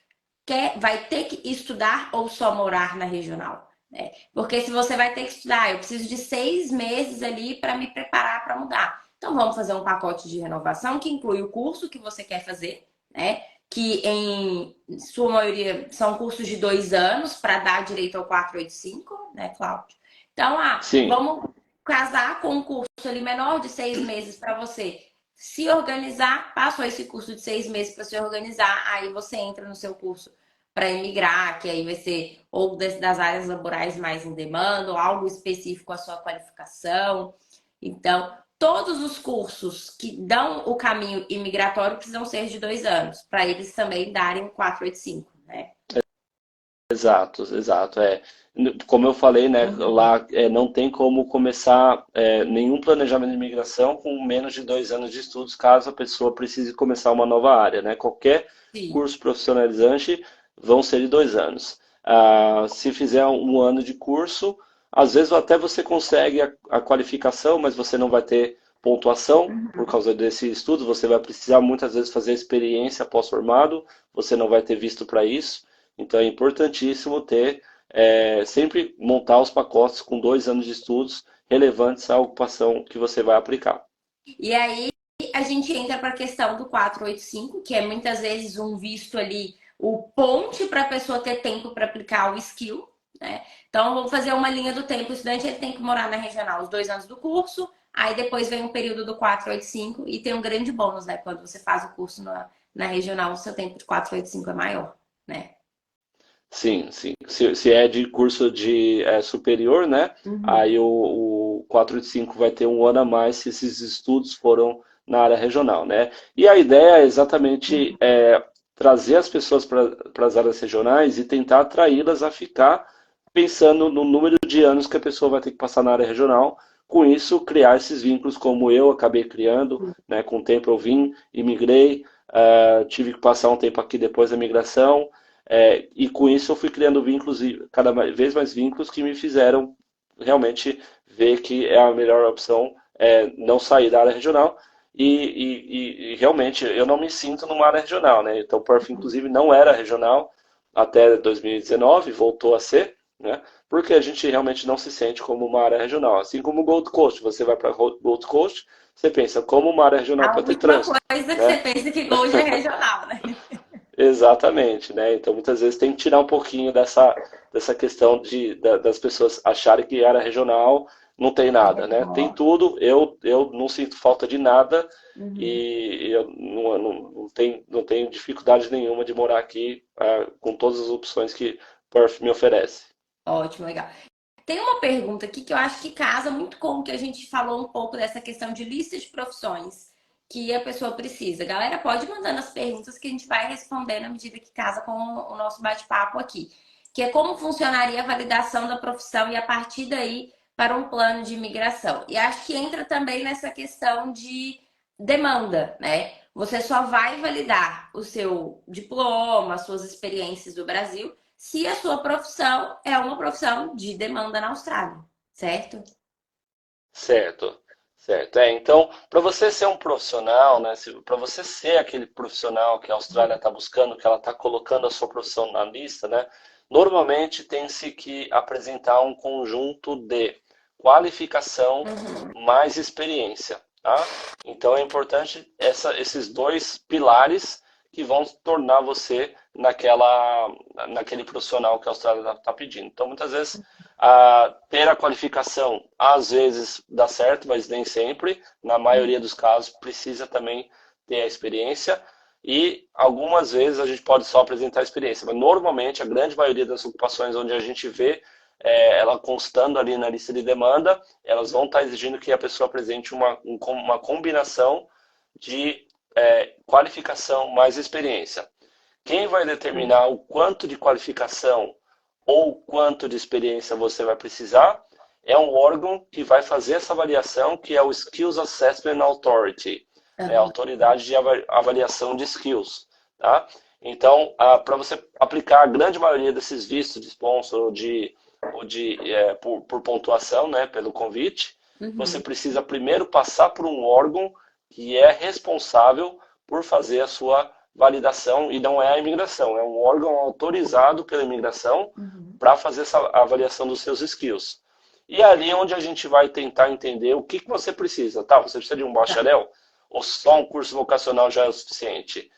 Vai ter que estudar ou só morar na regional? Né? Porque se você vai ter que estudar, eu preciso de 6 meses ali para me preparar para mudar. Então, vamos fazer um pacote de renovação que inclui o curso que você quer fazer, né? Que em sua maioria são cursos de 2 anos para dar direito ao 485, né, Cláudio? Então, Sim, vamos casar com um curso ali menor de 6 meses para você se organizar. Passou esse curso de 6 meses para se organizar, aí você entra no seu curso para emigrar, que aí vai ser ou das áreas laborais mais em demanda, ou algo específico à sua qualificação. Então, todos os cursos que dão o caminho imigratório precisam ser de 2 anos, para eles também darem o 485, né? exato, exato. Como eu falei, né, Uhum. lá não tem como começar nenhum planejamento de imigração com menos de 2 anos de estudos, caso a pessoa precise começar uma nova área, né? Qualquer Sim. curso profissionalizante vão ser de 2 anos. Se fizer um ano de curso, às vezes até você consegue a qualificação, mas você não vai ter pontuação por Uhum. causa desse estudo. Você vai precisar muitas vezes fazer experiência pós-formado, você não vai ter visto para isso. Então é importantíssimo ter, sempre montar os pacotes com 2 anos de estudos relevantes à ocupação que você vai aplicar. E aí a gente entra para a questão do 485, que é muitas vezes um visto ali, o ponte para a pessoa ter tempo para aplicar o skill, né? Então, vamos fazer uma linha do tempo. O estudante ele tem que morar na regional os 2 anos do curso, aí depois vem um período do 485 e tem um grande bônus, né? Quando você faz o curso na regional, o seu tempo de 485 é maior, né? Sim, sim. Se é de curso de superior, né? Uhum. Aí o 485 vai ter um ano a mais se esses estudos foram na área regional, né? E a ideia é exatamente trazer as pessoas para as áreas regionais e tentar atraí-las a ficar pensando no número de anos que a pessoa vai ter que passar na área regional. Com isso, criar esses vínculos como eu acabei criando, né? Com o tempo eu vim, imigrei, tive que passar um tempo aqui depois da migração. E com isso eu fui criando vínculos e cada vez mais vínculos que me fizeram realmente ver que é a melhor opção não sair da área regional. E realmente eu não me sinto numa área regional, né? Então Perth, inclusive, não era regional até 2019, voltou a ser, né? Porque a gente realmente não se sente como uma área regional. Assim como o Gold Coast, você vai para Gold Coast, você pensa como uma área regional A para ter última trânsito, coisa que você né? pensa que Gold é regional, né? Exatamente, né? Então muitas vezes tem que tirar um pouquinho dessa questão das pessoas acharem que área regional não tem É nada, né? Tem regional. tudo, eu não sinto falta de nada Uhum. e eu não tenho dificuldade nenhuma de morar aqui com todas as opções que Perth me oferece. Ótimo, legal. Tem uma pergunta aqui que eu acho que casa muito com o que a gente falou um pouco dessa questão de lista de profissões que a pessoa precisa. Galera, pode ir mandando as perguntas que a gente vai respondendo à medida que casa com o nosso bate-papo aqui. Que é como funcionaria a validação da profissão e a partir daí para um plano de imigração. E acho que entra também nessa questão de demanda, né? Você só vai validar o seu diploma, as suas experiências do Brasil se a sua profissão é uma profissão de demanda na Austrália, certo? Certo, certo. Então, para você ser um profissional, né, para você ser aquele profissional que a Austrália está buscando, que ela está colocando a sua profissão na lista, né, normalmente tem-se que apresentar um conjunto de qualificação Uhum. mais experiência, tá? Então é importante esses dois pilares que vão tornar você naquele profissional que a Austrália está pedindo. Então, muitas vezes ter a qualificação às vezes dá certo, mas nem sempre. Na maioria dos casos, precisa também ter a experiência. E algumas vezes a gente pode só apresentar a experiência, mas normalmente a grande maioria das ocupações onde a gente vê ela constando ali na lista de demanda, elas vão estar exigindo que a pessoa apresente uma combinação de qualificação mais experiência. Quem vai determinar o quanto de qualificação ou quanto de experiência você vai precisar é um órgão que vai fazer essa avaliação, que é o Skills Assessment Authority, né, a Uhum. autoridade de avaliação de skills. Tá? Então, para você aplicar a grande maioria desses vistos de sponsor por pontuação, né, pelo convite, você Uhum. precisa primeiro passar por um órgão que é responsável por fazer a sua validação e não é a imigração, é um órgão autorizado pela imigração Uhum. para fazer essa avaliação dos seus skills. E é ali onde a gente vai tentar entender o que você precisa, tá? Você precisa de um Tá. bacharel? Ou só um curso vocacional já é o suficiente?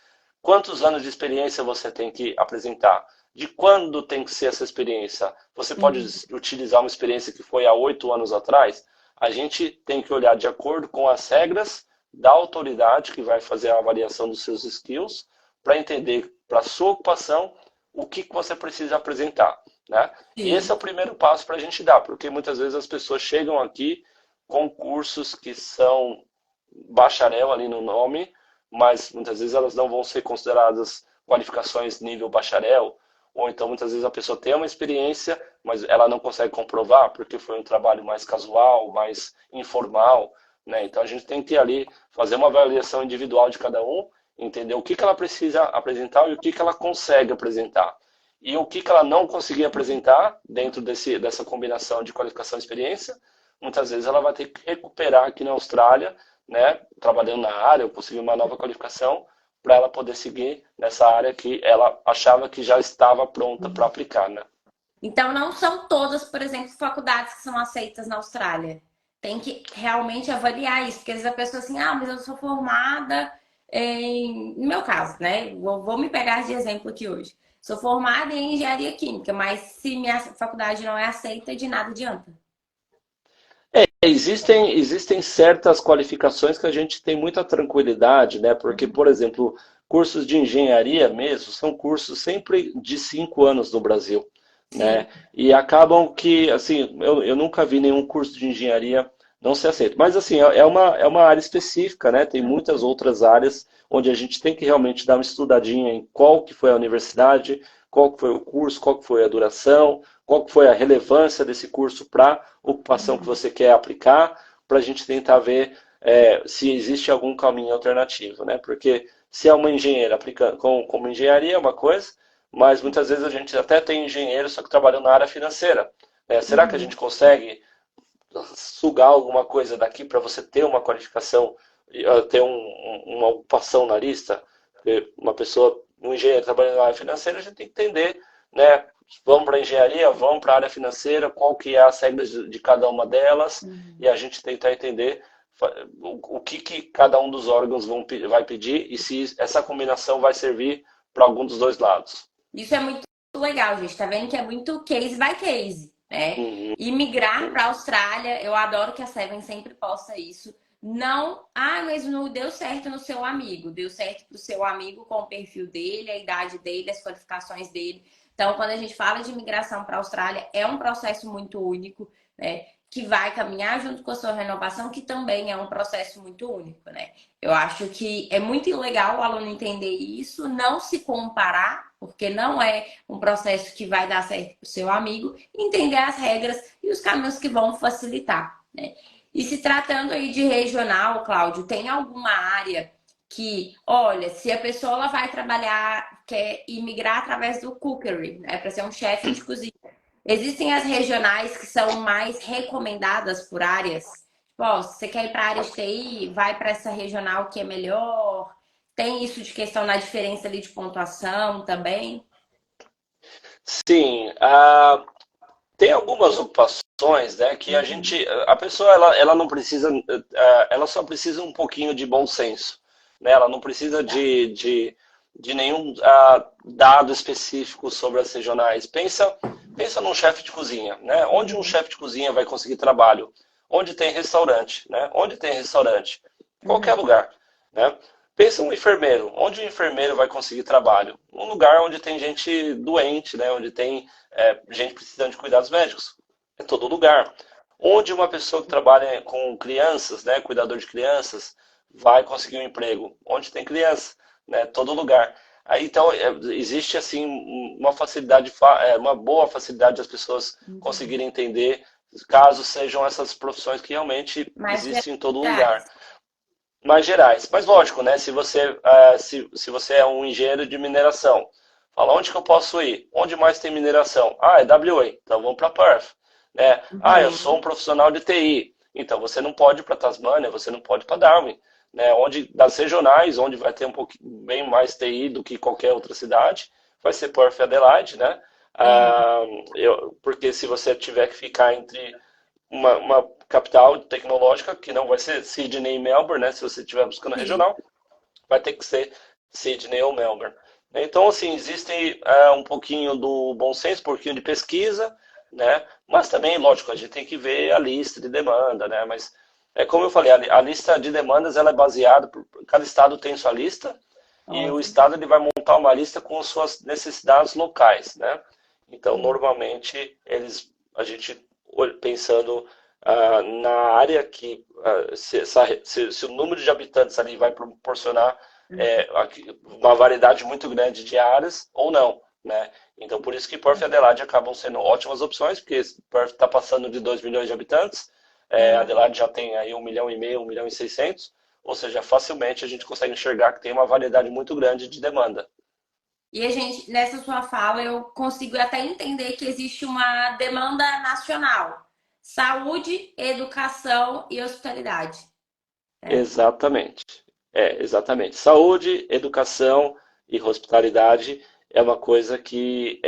Quantos anos de experiência você tem que apresentar? De quando tem que ser essa experiência? Você pode Uhum. utilizar uma experiência que foi há 8 anos atrás? A gente tem que olhar de acordo com as regras da autoridade que vai fazer a avaliação dos seus skills para entender para a sua ocupação o que você precisa apresentar, né? E esse é Sim. o primeiro passo para a gente dar, porque muitas vezes as pessoas chegam aqui com cursos que são bacharel ali no nome, mas muitas vezes elas não vão ser consideradas qualificações nível bacharel, ou então muitas vezes a pessoa tem uma experiência, mas ela não consegue comprovar porque foi um trabalho mais casual, mais informal, né? Então a gente tem que ali fazer uma avaliação individual de cada um, entender o que ela precisa apresentar e o que ela consegue apresentar. E o que ela não conseguir apresentar dentro dessa combinação de qualificação e experiência, muitas vezes ela vai ter que recuperar aqui na Austrália, né, trabalhando na área, ou conseguir uma nova qualificação, para ela poder seguir nessa área que ela achava que já estava pronta para aplicar, né? Então, não são todas, por exemplo, faculdades que são aceitas na Austrália. Tem que realmente avaliar isso, porque às vezes a pessoa assim, ah, mas eu sou formada em. No meu caso, né? Vou me pegar de exemplo aqui hoje. Sou formada em engenharia química, mas se minha faculdade não é aceita, de nada adianta. Existem certas qualificações que a gente tem muita tranquilidade, né? Porque, por exemplo, cursos de engenharia mesmo são cursos sempre de 5 anos no Brasil, Sim. né? E acabam que, assim, eu nunca vi nenhum curso de engenharia não ser aceito. Mas, assim, é uma área específica, né? Tem muitas outras áreas onde a gente tem que realmente dar uma estudadinha em qual que foi a universidade, qual que foi o curso, qual que foi a duração, qual que foi a relevância desse curso para a ocupação que você quer aplicar, para a gente tentar ver se existe algum caminho alternativo, né? Porque se é uma engenheira aplicando como engenharia é uma coisa, mas muitas vezes a gente até tem engenheiro só que trabalham na área financeira, né? Será que a Uhum. gente consegue sugar alguma coisa daqui para você ter uma qualificação, ter uma ocupação na lista? Porque uma pessoa, um engenheiro trabalhando na área financeira, a gente tem que entender, né? Vamos para a engenharia, vamos para a área financeira, qual que é as regras de cada uma delas, e Uhum. a gente tentar entender o que cada um dos órgãos vai pedir e se essa combinação vai servir para algum dos dois lados. Isso é muito legal, gente. Tá vendo que é muito case by case, né? Uhum. E migrar para a Austrália, eu adoro que a Seven sempre posta isso. Não, ah, mas não deu certo no seu amigo. Deu certo pro seu amigo com o perfil dele, a idade dele, as qualificações dele. Então, quando a gente fala de migração para a Austrália, é um processo muito único, né? Que vai caminhar junto com a sua renovação, que também é um processo muito único, né? Eu acho que é muito legal o aluno entender isso, não se comparar, porque não é um processo que vai dar certo para o seu amigo, entender as regras e os caminhos que vão facilitar, né? E se tratando aí de regional, Cláudio, tem alguma área que, olha, se a pessoa ela vai trabalhar, quer imigrar através do cookery, né, para ser um chefe de cozinha. Existem as regionais que são mais recomendadas por áreas. Tipo, ó, se você quer ir para a área de TI, vai para essa regional que é melhor. Tem isso de questão na diferença ali de pontuação também. Sim, tem algumas ocupações, né, que a pessoa, ela não precisa, ela só precisa um pouquinho de bom senso, né? Ela não precisa de nenhum dado específico sobre as regionais. Pensa num chefe de cozinha, né? Onde um chefe de cozinha vai conseguir trabalho? Onde tem restaurante, né? Onde tem restaurante? Qualquer Uhum. lugar, né? Pensa um enfermeiro. Onde o enfermeiro vai conseguir trabalho? Um lugar onde tem gente doente, né? Onde tem gente precisando de cuidados médicos. É todo lugar. Onde uma pessoa que trabalha com crianças, né? Cuidador de crianças, vai conseguir um emprego? Onde tem criança, né? Todo lugar. Aí, então, existe assim uma facilidade, uma boa facilidade das pessoas Uhum. conseguirem entender, caso sejam essas profissões que realmente Mais existem em todo lugar gerais. mais gerais. Mas lógico, né? Se você é um engenheiro de mineração, fala onde que eu posso ir? Onde mais tem mineração? Ah, é WA, então vamos para Perth. Né? Ah, eu sou um Uhum. profissional de TI, então você não pode ir para Tasmânia, você não pode ir para Darwin. Né? Onde, das regionais, onde vai ter um pouquinho bem mais TI do que qualquer outra cidade, vai ser Perth e Adelaide, né? Sim. Porque se você tiver que ficar entre uma capital tecnológica que não vai ser Sydney e Melbourne, né? Se você estiver buscando Sim. regional, vai ter que ser Sydney ou Melbourne. Então, assim, existe um pouquinho do bom senso, um pouquinho de pesquisa, né? Mas também, lógico, a gente tem que ver a lista de demanda, né? Mas, como eu falei, a lista de demandas ela é baseada, cada estado tem sua lista, e o Ótimo. estado ele vai montar uma lista com suas necessidades locais, né? Então, Sim. normalmente, a gente pensando na área que se o número de habitantes ali vai proporcionar uma variedade muito grande de áreas ou não, né? Então, por isso que Perth e Adelaide acabam sendo ótimas opções, porque Perth está passando de 2 milhões de habitantes, Aham. Adelaide já tem aí 1,5 milhão, 1,6 milhão, ou seja, facilmente a gente consegue enxergar que tem uma variedade muito grande de demanda. E a gente, nessa sua fala, eu consigo até entender que existe uma demanda nacional: saúde, educação e hospitalidade, né? Exatamente. Exatamente. Saúde, educação e hospitalidade é uma coisa que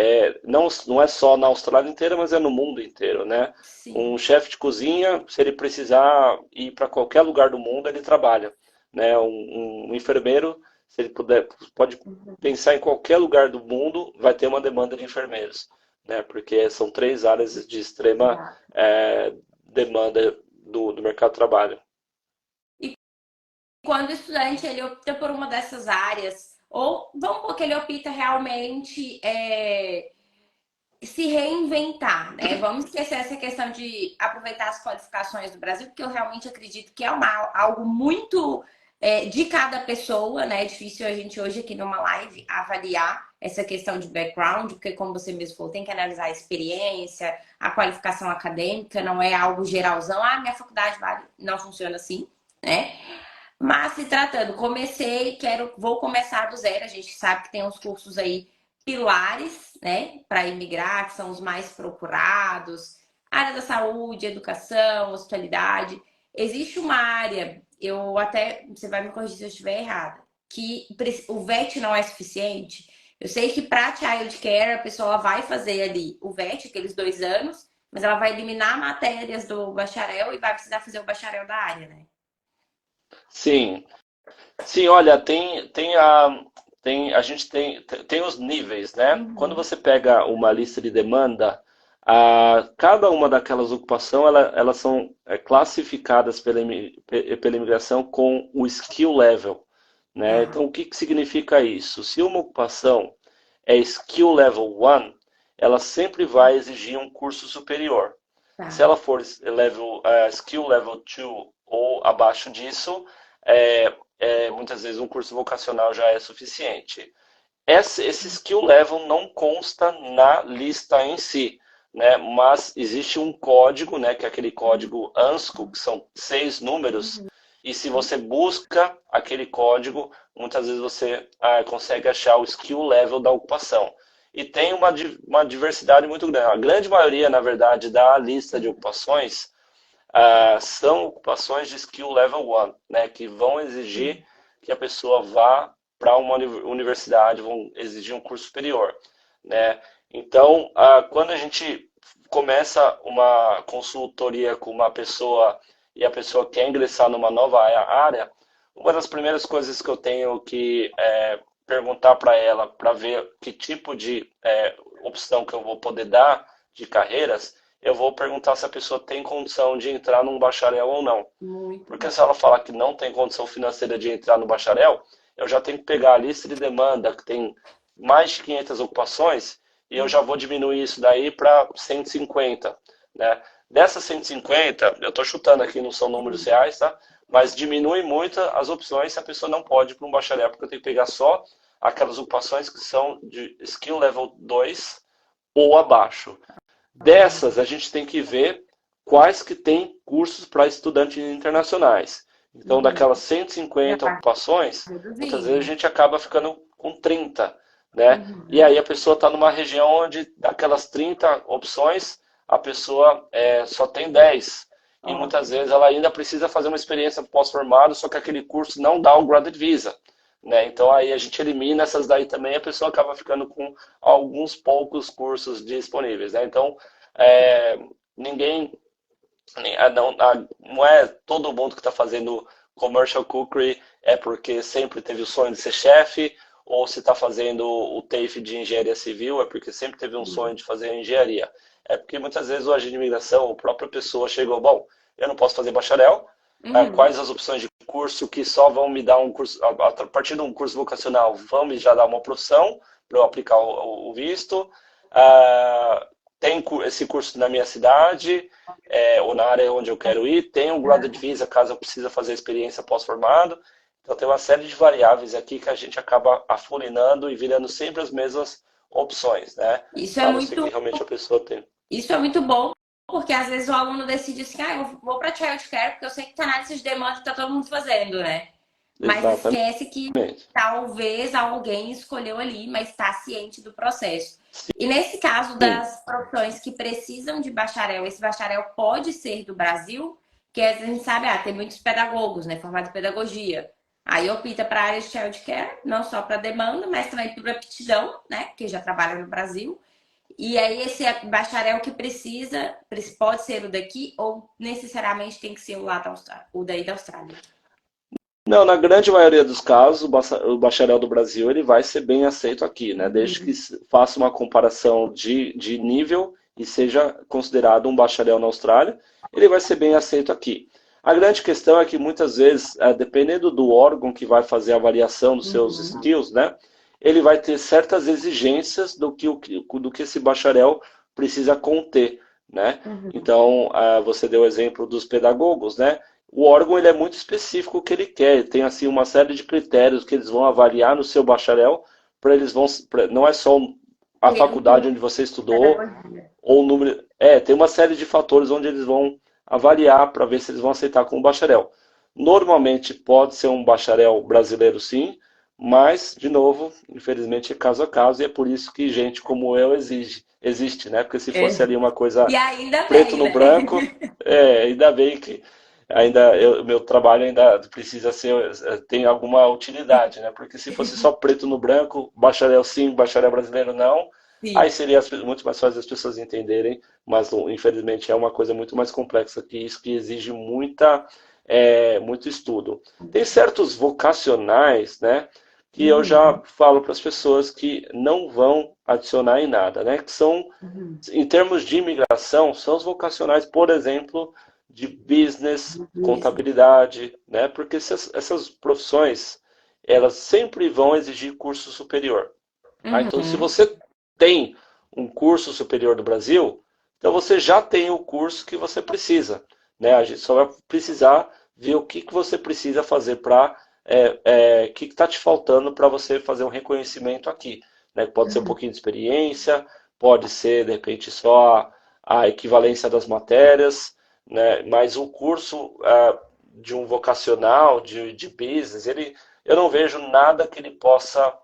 não é só na Austrália inteira, mas é no mundo inteiro, né? Sim. Um chefe de cozinha, se ele precisar ir para qualquer lugar do mundo, ele trabalha, né? Um enfermeiro, se ele puder, pode pensar em qualquer lugar do mundo, vai ter uma demanda de enfermeiros, né? Porque são três áreas de extrema Exato. demanda do mercado de trabalho. E quando o estudante ele opta por uma dessas áreas, ou vamos supor que ele opta realmente se reinventar, né? Vamos esquecer essa questão de aproveitar as qualificações do Brasil, porque eu realmente acredito que é algo muito de cada pessoa, né? É difícil a gente hoje aqui numa live avaliar essa questão de background, porque como você mesmo falou, tem que analisar a experiência, a qualificação acadêmica, não é algo geralzão. Ah, minha faculdade vale, não funciona assim, né? Mas se tratando, vou começar do zero. A gente sabe que tem uns cursos aí pilares, né, para imigrar, que são os mais procurados. Área da saúde, educação, hospitalidade. Existe uma área, eu até, você vai me corrigir se eu estiver errada, que o VET não é suficiente. Eu sei que para Child Care a pessoa vai fazer ali o VET, aqueles 2 anos, mas ela vai eliminar matérias do bacharel e vai precisar fazer o bacharel da área, né? Sim, sim, olha, a gente tem os níveis, né? Quando Uhum. você pega uma lista de demanda, cada uma daquelas ocupações, elas são classificadas pela imigração com o skill level, né? Tá, Então, o que que significa isso? Se uma ocupação é skill level 1, ela sempre vai exigir um curso superior. Se tá. ela for skill level 2 ou abaixo disso, é, muitas vezes um curso vocacional já é suficiente. Esse skill level não consta na lista em si, né? Mas existe um código, né? Que é aquele código ANSCO, que são 6 números, Uhum. e se você busca aquele código, muitas vezes você consegue achar o skill level da ocupação. E tem uma diversidade muito grande. A grande maioria, na verdade, da lista de ocupações são ocupações de skill level 1, né, que vão exigir que a pessoa vá para uma universidade, vão exigir um curso superior, né? Então, quando a gente começa uma consultoria com uma pessoa e a pessoa quer ingressar numa nova área, uma das primeiras coisas que eu tenho que perguntar para ela, para ver que tipo de opção que eu vou poder dar de carreiras, eu vou perguntar se a pessoa tem condição de entrar num bacharel ou não. Muito Porque bom. se ela falar que não tem condição financeira de entrar no bacharel, eu já tenho que pegar a lista de demanda, que tem mais de 500 ocupações, e eu já vou diminuir isso daí para 150, né? Dessas 150, eu estou chutando aqui, não são números Sim. reais, tá? Mas diminui muito as opções se a pessoa não pode ir para um bacharel, porque eu tenho que pegar só aquelas ocupações que são de skill level 2 ou abaixo. Dessas, a gente tem que ver quais que tem cursos para estudantes internacionais. Então, Uhum. daquelas Já 150 vai ocupações, muitas vezes a reduzindo. gente acaba ficando com 30, né? E Uhum. aí a pessoa está numa região onde daquelas 30 opções, a pessoa só tem 10. E muitas Ótimo. vezes ela ainda precisa fazer uma experiência pós-formado, só que aquele curso não dá o Granted Visa, né? Então aí a gente elimina essas daí também, a pessoa acaba ficando com alguns poucos cursos disponíveis, né? Então, é, ninguém Não é todo mundo que está fazendo commercial cookery é porque sempre teve o sonho de ser chefe, ou se está fazendo o TAFE de engenharia civil é porque sempre teve um sonho de fazer engenharia. É porque muitas vezes o agente de imigração, a própria pessoa chegou, bom, eu não posso fazer bacharel, Uhum. quais as opções de curso que só vão me dar um curso, a partir de um curso vocacional, vão me já dar uma profissão para eu aplicar o visto. Ah, tem esse curso na minha cidade, ou na área onde eu quero ir, tem um graduate visa caso eu precise fazer experiência pós-formado. Então tem uma série de variáveis aqui que a gente acaba afunilando e virando sempre as mesmas opções, né? Isso é A não ser que muito, realmente a pessoa tem. isso é muito bom, porque às vezes o aluno decide assim, ah, eu vou para childcare porque eu sei que tá na lista de demanda que tá todo mundo fazendo, né? Mas Exatamente. esquece que talvez alguém escolheu ali, mas está ciente do processo. E nesse caso Sim. das profissões que precisam de bacharel, esse bacharel pode ser do Brasil, que a gente sabe, tem muitos pedagogos, né, formados em pedagogia. Aí opta para a área de childcare, não só para demanda, mas também por aptidão, né, porque já trabalha no Brasil. E aí esse bacharel que precisa, pode ser o daqui ou necessariamente tem que ser o lá da Austrália, o daí da Austrália. Não, na grande maioria dos casos, o bacharel do Brasil ele vai ser bem aceito aqui, né? Desde que faça uma comparação de nível e seja considerado um bacharel na Austrália, ele vai ser bem aceito aqui. A grande questão é que muitas vezes, dependendo do órgão que vai fazer a avaliação dos seus Uhum. skills, né? Ele vai ter certas exigências do que esse bacharel precisa conter, né? Uhum. Então, você deu o exemplo dos pedagogos, né? O órgão ele é muito específico o que ele quer. Ele tem assim uma série de critérios que eles vão avaliar no seu bacharel para eles vão não é só a Ter um faculdade curso onde você de estudou pedagogia. ou o número, tem uma série de fatores onde eles vão avaliar para ver se eles vão aceitar como bacharel. Normalmente pode ser um bacharel brasileiro sim, mas de novo, infelizmente é caso a caso e é por isso que gente como eu existe, né? Porque se fosse É. ali uma coisa E ainda preto bem, no né? branco, ainda bem que meu trabalho ainda precisa ser, tem alguma utilidade, né? Porque se fosse só preto no branco, bacharel sim, bacharel brasileiro não, aí Sim. seria muito mais fácil as pessoas entenderem, mas infelizmente é uma coisa muito mais complexa que isso, que exige muito estudo. Tem certos vocacionais, né? Que eu já Uhum. falo para as pessoas que não vão adicionar em nada, né? Que são Uhum. em termos de imigração, são os vocacionais, por exemplo, de business, Isso. contabilidade, né? Porque essas profissões, elas sempre vão exigir curso superior. Tá? Então, se Uhum. você tem um curso superior do Brasil, então você já tem o curso que você precisa, né? A gente só vai precisar ver o que você precisa fazer para o que está te faltando para você fazer um reconhecimento aqui, né? Pode ser um pouquinho de experiência, pode ser de repente só a equivalência das matérias, né? Mas o curso de um vocacional, de business, eu não vejo nada que ele possa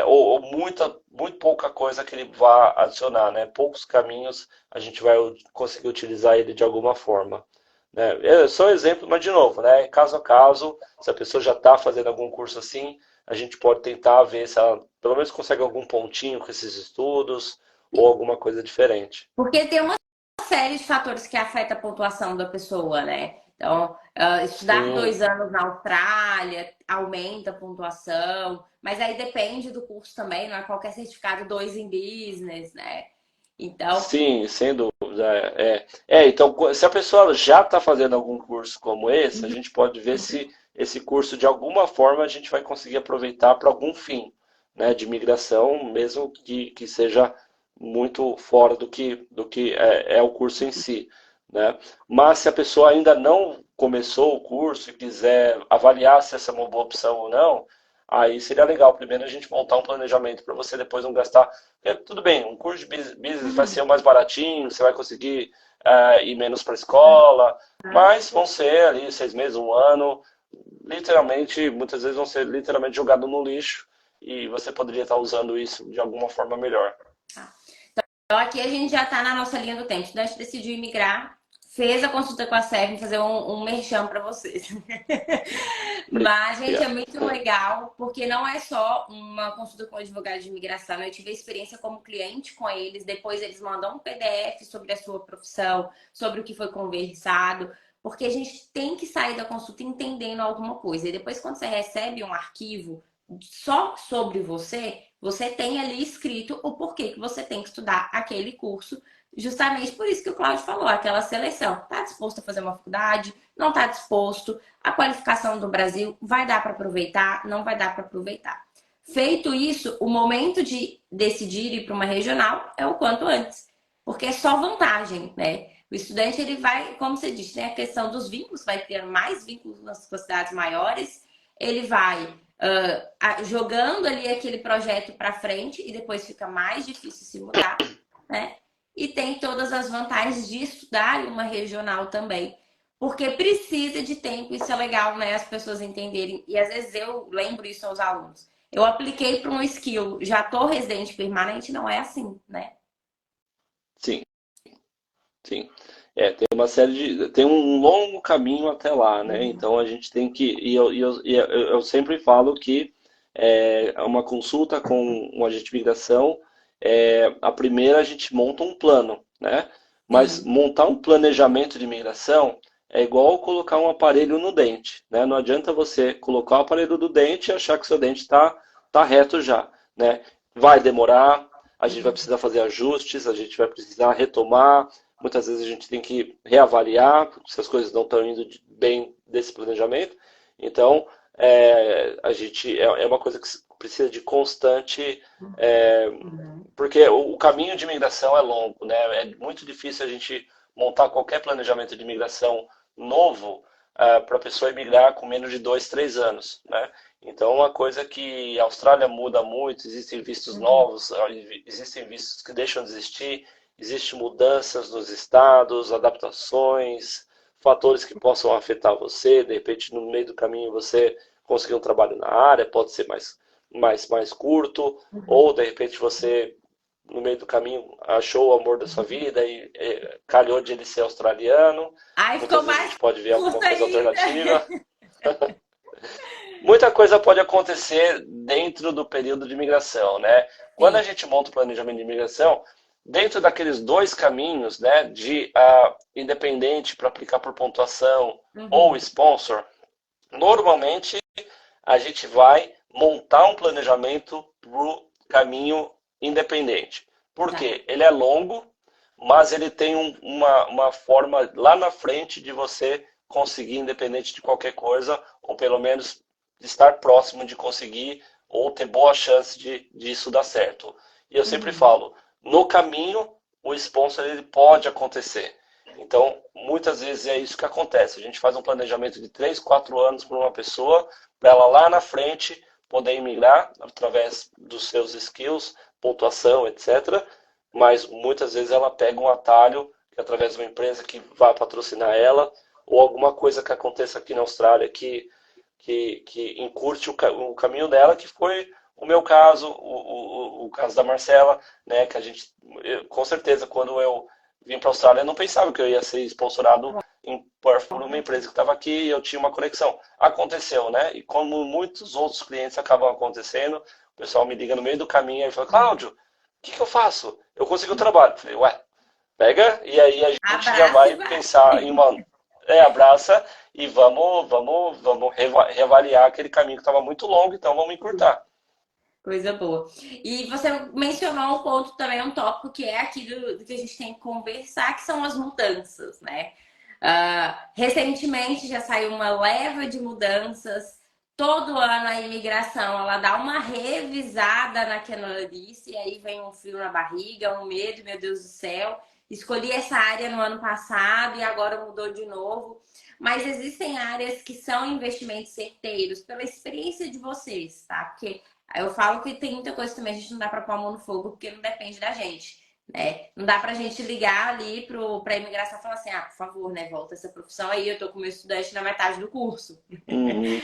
ou muito pouca coisa que ele vá adicionar, né? Poucos caminhos a gente vai conseguir utilizar ele de alguma forma. Né? É só um exemplo, mas de novo, né? Caso a caso, se a pessoa já está fazendo algum curso assim, a gente pode tentar ver se ela pelo menos consegue algum pontinho com esses estudos ou alguma coisa diferente. Porque tem uma série de fatores que afetam a pontuação da pessoa, né? Então, estudar Sim, 2 anos na Austrália aumenta a pontuação, mas aí depende do curso também, não é qualquer certificado 2 em business, né? Então, sim, sem dúvida. Então, se a pessoa já está fazendo algum curso como esse, a gente pode ver se esse curso, de alguma forma, a gente vai conseguir aproveitar para algum fim, né, de migração, mesmo que seja muito fora do que é o curso em si, né? Mas se a pessoa ainda não começou o curso e quiser avaliar se essa é uma boa opção ou não, aí seria legal primeiro a gente montar um planejamento para você depois não gastar tudo bem, um curso de business vai ser o mais baratinho, você vai conseguir ir menos para a escola, mas vão ser ali 6 meses, um ano, literalmente, muitas vezes vão ser literalmente jogados no lixo e você poderia estar usando isso de alguma forma melhor. então aqui a gente já está na nossa linha do tempo. Então, a gente decidiu imigrar. fez a consulta com a SEB, vou fazer um merchan para vocês. Mas, gente, é muito legal, porque não é só uma consulta com advogado de imigração. Eu tive a experiência como cliente com eles, depois eles mandam um PDF sobre a sua profissão, sobre o que foi conversado, porque a gente tem que sair da consulta entendendo alguma coisa. E depois, quando você recebe um arquivo só sobre você, você tem ali escrito o porquê que você tem que estudar aquele curso. Justamente por isso que o Cláudio falou, aquela seleção. Está disposto a fazer uma faculdade? Não está disposto? A qualificação do Brasil vai dar para aproveitar? Não vai dar para aproveitar. Feito isso, o momento de decidir ir para uma regional é o quanto antes. Porque é só vantagem, né? O estudante, ele vai, como você disse, né? A questão dos vínculos, vai ter mais vínculos nas cidades maiores. Ele vai jogando ali aquele projeto para frente e depois fica mais difícil se mudar, né? E tem todas as vantagens de estudar em uma regional também. Porque precisa de tempo, isso é legal, né? As pessoas entenderem. E às vezes eu lembro isso aos alunos. Eu apliquei para um skill, já tô residente permanente, não é assim, né? Sim, sim. Tem uma série de. Tem um longo caminho até lá, né? Uhum. Então a gente tem que. Eu sempre falo que uma consulta com um agente de migração, a primeira a gente monta um plano, né? Mas Sim. montar um planejamento de imigração é igual colocar um aparelho no dente, né? Não adianta você colocar o aparelho do dente e achar que seu dente tá reto já, né? Vai demorar, a gente vai Uhum. precisar fazer ajustes, a gente vai precisar retomar. Muitas vezes a gente tem que reavaliar se as coisas não estão indo bem desse planejamento. Então, a gente é uma coisa que precisa de constante, é, Uhum. porque o caminho de imigração é longo, né? É muito difícil a gente montar qualquer planejamento de imigração novo para a pessoa emigrar com menos de 2, 3 anos, né? Então, uma coisa que a Austrália muda muito, existem vistos Uhum. novos, existem vistos que deixam de existir, existem mudanças nos estados, adaptações, fatores que possam afetar você, de repente no meio do caminho você conseguir um trabalho na área, pode ser mais curto, ou de repente você no meio do caminho achou o amor da sua vida e calhou de ele ser australiano. Aí ficou Muitas vezes a mais gente pode ver alguma curto coisa ainda. alternativa. Muita coisa pode acontecer dentro do período de imigração, né? Quando Sim. a gente monta o planejamento de imigração, dentro daqueles dois caminhos, né, de independente para aplicar por pontuação ou Uhum. sponsor, normalmente a gente vai montar um planejamento para o caminho independente. Por Tá. quê? Ele é longo, mas ele tem uma forma lá na frente de você conseguir, independente de qualquer coisa, ou pelo menos estar próximo de conseguir, ou ter boa chance de isso dar certo. E eu sempre Uhum. falo, no caminho, o sponsor ele pode acontecer. Então, muitas vezes é isso que acontece. A gente faz um planejamento de 3, 4 anos para uma pessoa, para ela lá na frente poder imigrar através dos seus skills, pontuação, etc. Mas muitas vezes ela pega um atalho que através de uma empresa que vai patrocinar ela, ou alguma coisa que aconteça aqui na Austrália que encurte o caminho dela, que foi o meu caso, o caso da Marcela, né? Que a gente, com certeza, quando eu vim para a Austrália, eu não pensava que eu ia ser sponsorado em Perth por uma empresa que estava aqui e eu tinha uma conexão. Aconteceu, né? E como muitos outros clientes acabam acontecendo, o pessoal me liga no meio do caminho e fala, Cláudio, o que eu faço? Eu consegui o trabalho. Eu falei, ué, pega e aí a gente já Abraço e vai vai. pensar em uma abraça e vamos reavaliar aquele caminho que estava muito longo, então vamos encurtar. Coisa boa. E você mencionou um ponto também, um tópico que é aqui do que a gente tem que conversar, que são as mudanças, né? Recentemente já saiu uma leva de mudanças. Todo ano a imigração ela dá uma revisada na canalice, e aí vem um frio na barriga, um medo, meu Deus do céu. Escolhi essa área no ano passado e agora mudou de novo. Mas existem áreas que são investimentos certeiros pela experiência de vocês, tá? Porque eu falo que tem muita coisa também, a gente não dá pra pôr a mão no fogo porque não depende da gente, né? Não dá pra gente ligar ali pra imigração e falar assim, por favor, né, volta essa profissão aí, eu tô com meu estudante na metade do curso. Uhum,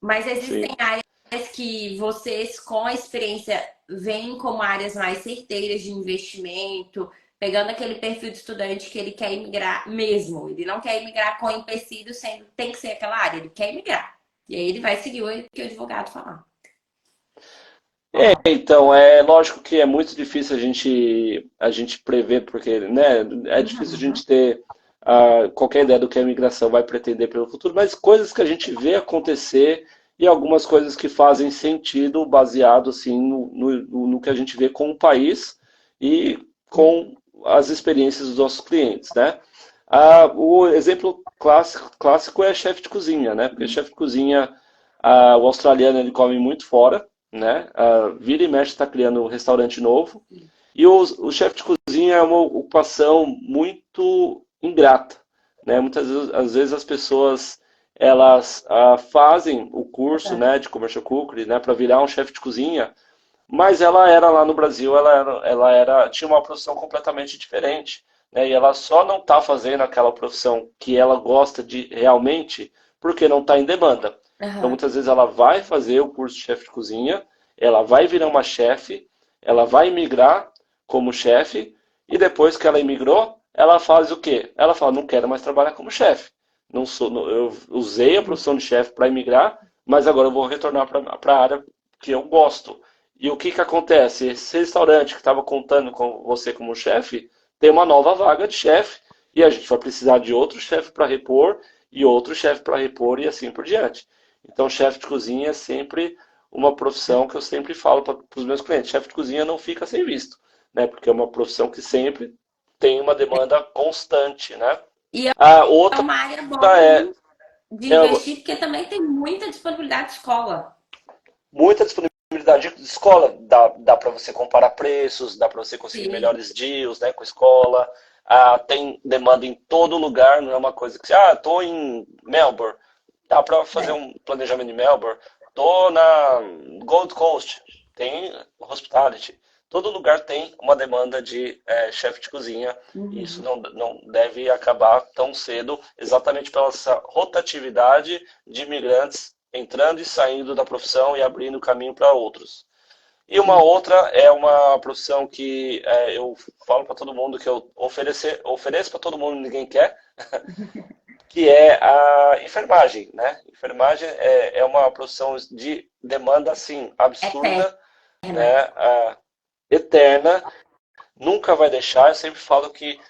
Mas existem sim. áreas que vocês, com a experiência, veem como áreas mais certeiras de investimento, pegando aquele perfil de estudante que ele quer imigrar mesmo. Ele não quer imigrar com empecilho, sendo tem que ser aquela área, ele quer imigrar. E aí ele vai seguir o que o advogado falar. Então, é lógico que é muito difícil a gente prever, porque, né, é difícil a Uhum. gente ter qualquer ideia do que a imigração vai pretender pelo futuro, mas coisas que a gente vê acontecer e algumas coisas que fazem sentido baseado, assim, no que a gente vê com o país e com as experiências dos nossos clientes, né? O exemplo clássico é chefe de cozinha, né? Porque chefe de cozinha, o australiano, ele come muito fora, né? Vira e mexe está criando um restaurante novo. E o chefe de cozinha é uma ocupação muito ingrata, né? Muitas vezes, às vezes as pessoas elas fazem o curso, né, de commercial cookery, né, para virar um chefe de cozinha, mas ela era lá no Brasil, tinha uma profissão completamente diferente, né? E ela só não está fazendo aquela profissão que ela gosta de realmente porque não está em demanda. Então, Aham. muitas vezes ela vai fazer o curso de chefe de cozinha, ela vai virar uma chefe, ela vai migrar como chefe e depois que ela imigrou, ela faz o quê? Ela fala, não quero mais trabalhar como chefe. Não sou, eu usei a profissão de chefe para imigrar, mas agora eu vou retornar para a área que eu gosto. E o que que acontece? Esse restaurante que estava contando com você como chefe, tem uma nova vaga de chefe e a gente vai precisar de outro chefe para repor e outro chefe para repor e assim por diante. Então, chefe de cozinha é sempre uma profissão que eu sempre falo para os meus clientes. Chefe de cozinha não fica sem visto, né? Porque é uma profissão que sempre tem uma demanda constante, né? E A é outra uma área boa é, de é investir, porque também tem muita disponibilidade de escola. muita disponibilidade de escola, dá para você comparar preços, dá para você conseguir Sim. melhores deals, né, com escola. Tem demanda em todo lugar, não é uma coisa que, estou em Melbourne, dá para fazer É. um planejamento em Melbourne. Estou na Gold Coast, tem hospitality. Todo lugar tem uma demanda de chefe de cozinha e isso Uhum. não deve acabar tão cedo, exatamente pela essa rotatividade de imigrantes entrando e saindo da profissão e abrindo caminho para outros. E uma Sim. outra é uma profissão que eu falo para todo mundo que eu ofereço para todo mundo, ninguém quer, que é a enfermagem, né? Enfermagem é uma profissão de demanda assim absurda, Eterna. né? Eterna, nunca vai deixar. Eu sempre falo que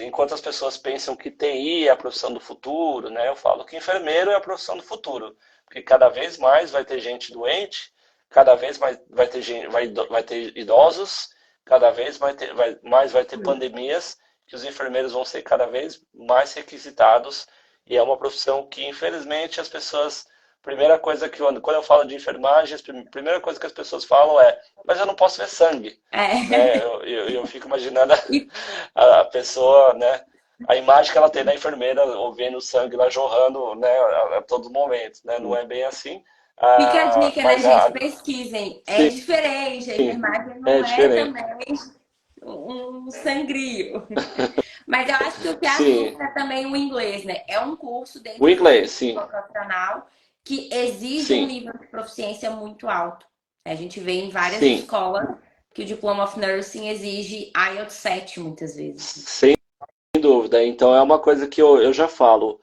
enquanto as pessoas pensam que TI é a profissão do futuro, né? Eu falo que enfermeiro é a profissão do futuro, porque cada vez mais vai ter gente doente, cada vez mais vai ter gente, vai ter idosos, cada vez mais vai ter pandemias, que os enfermeiros vão ser cada vez mais requisitados e é uma profissão que infelizmente as pessoas primeira coisa que quando eu falo de enfermagem, a primeira coisa que as pessoas falam é, mas eu não posso ver sangue, né? É. Eu fico imaginando E a pessoa, né? A imagem que ela tem da enfermeira ou vendo o sangue lá jorrando, né? A todo momento, né? Não é bem assim. fica a dica, né, Mas gente? Pesquisem. É sim, diferente. A enfermagem é não é diferente. também um sangrio. Mas eu acho que o que Sim, assusta é também o inglês, né? É um curso o dentro do inglês, curso sim, profissional que exige um sim, nível de proficiência muito alto. A gente vê em várias sim, escolas que o Diploma of Nursing exige IELTS 7 muitas vezes. sem dúvida. Então é uma coisa que eu já falo.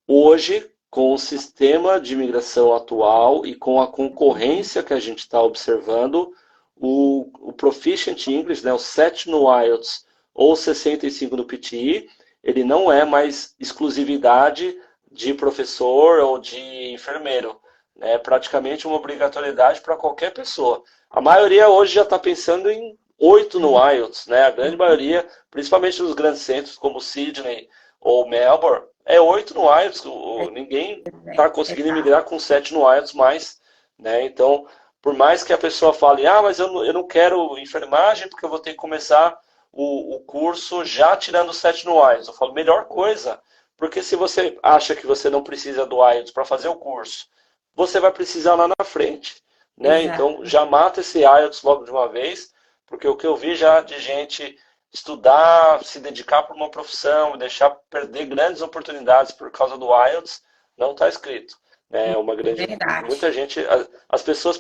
Hoje, com o sistema de imigração atual e com a concorrência que a gente está observando, o Proficient English, né, o 7 no IELTS ou 65 no PTE, ele não é mais exclusividade de professor ou de enfermeiro. É praticamente uma obrigatoriedade para qualquer pessoa. A maioria hoje já está pensando em 8 no IELTS, né? A grande maioria, principalmente nos grandes centros como Sydney ou Melbourne, é 8 no IELTS. Ninguém está conseguindo Exato. migrar com 7 no IELTS mais, né? Então, por mais que a pessoa fale, mas eu não quero enfermagem porque eu vou ter que começar o curso já tirando 7 no IELTS. Eu falo, melhor coisa, porque se você acha que você não precisa do IELTS para fazer o curso, você vai precisar lá na frente, né? Então, Exato. já mata esse IELTS logo de uma vez, porque o que eu vi já de gente estudar, se dedicar para uma profissão e deixar perder grandes oportunidades por causa do IELTS, não está escrito. É uma Verdade. muita gente, as pessoas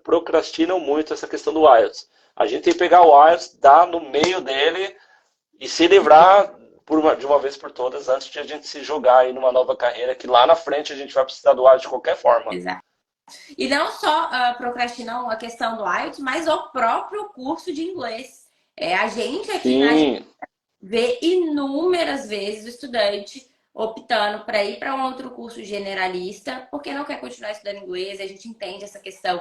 procrastinam muito essa questão do IELTS. A gente tem que pegar o IELTS, dar no meio dele e se livrar de uma vez por todas antes de a gente se jogar aí numa nova carreira, que lá na frente a gente vai precisar do IELTS de qualquer forma. Exato. E não só procrastinam a questão do IELTS, mas o próprio curso de inglês. A gente aqui na Sim, vê inúmeras vezes o estudante optando para ir para um outro curso generalista, porque não quer continuar estudando inglês, a gente entende essa questão.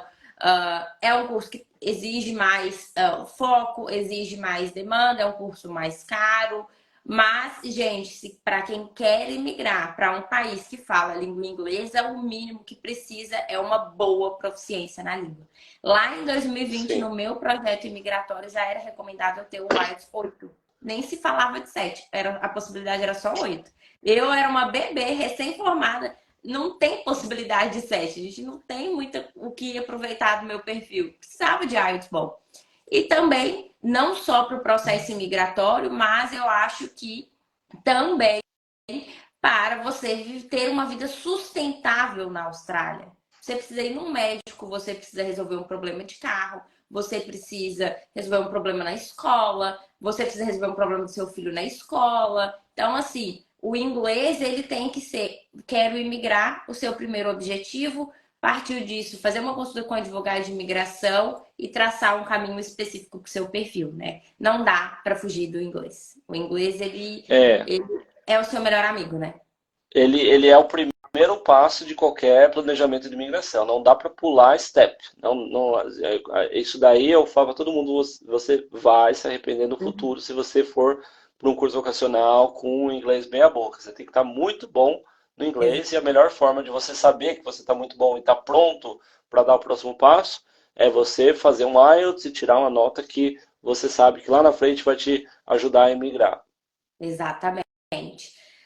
É um curso que exige mais foco, exige mais demanda, é um curso mais caro. Mas, gente, para quem quer emigrar para um país que fala língua inglesa, o mínimo que precisa é uma boa proficiência na língua. Lá em 2020, sim. no meu projeto imigratório, já era recomendado eu ter o IELTS 8. Nem se falava de 7, a possibilidade era só 8. Eu era uma bebê recém-formada, não tem possibilidade de 7. A gente não tem muito o que aproveitar do meu perfil. Precisava de IELTS bom. E também, não só para o processo imigratório, mas eu acho que também para você ter uma vida sustentável na Austrália. Você precisa ir num médico, você precisa resolver um problema de carro, você precisa resolver um problema na escola, você precisa resolver um problema do seu filho na escola. Então, assim, o inglês ele tem que ser, quero imigrar, o seu primeiro objetivo. Partiu disso, fazer uma consulta com um advogado de imigração e traçar um caminho específico para o seu perfil, né? Não dá para fugir do inglês. O inglês, É, ele é o seu melhor amigo, né? ele é o primeiro passo de qualquer planejamento de imigração. Não dá para pular step. Não, não, isso daí eu falo para todo mundo, você vai se arrepender no Uhum. futuro se você for para um curso vocacional com um inglês meia boca. Você tem que estar muito bom no inglês e a melhor forma de você saber que você está muito bom e está pronto para dar o próximo passo é você fazer um IELTS e tirar uma nota que você sabe que lá na frente vai te ajudar a imigrar. Exatamente.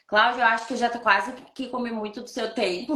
Cláudio, eu acho que eu já tô quase que comi muito do seu tempo.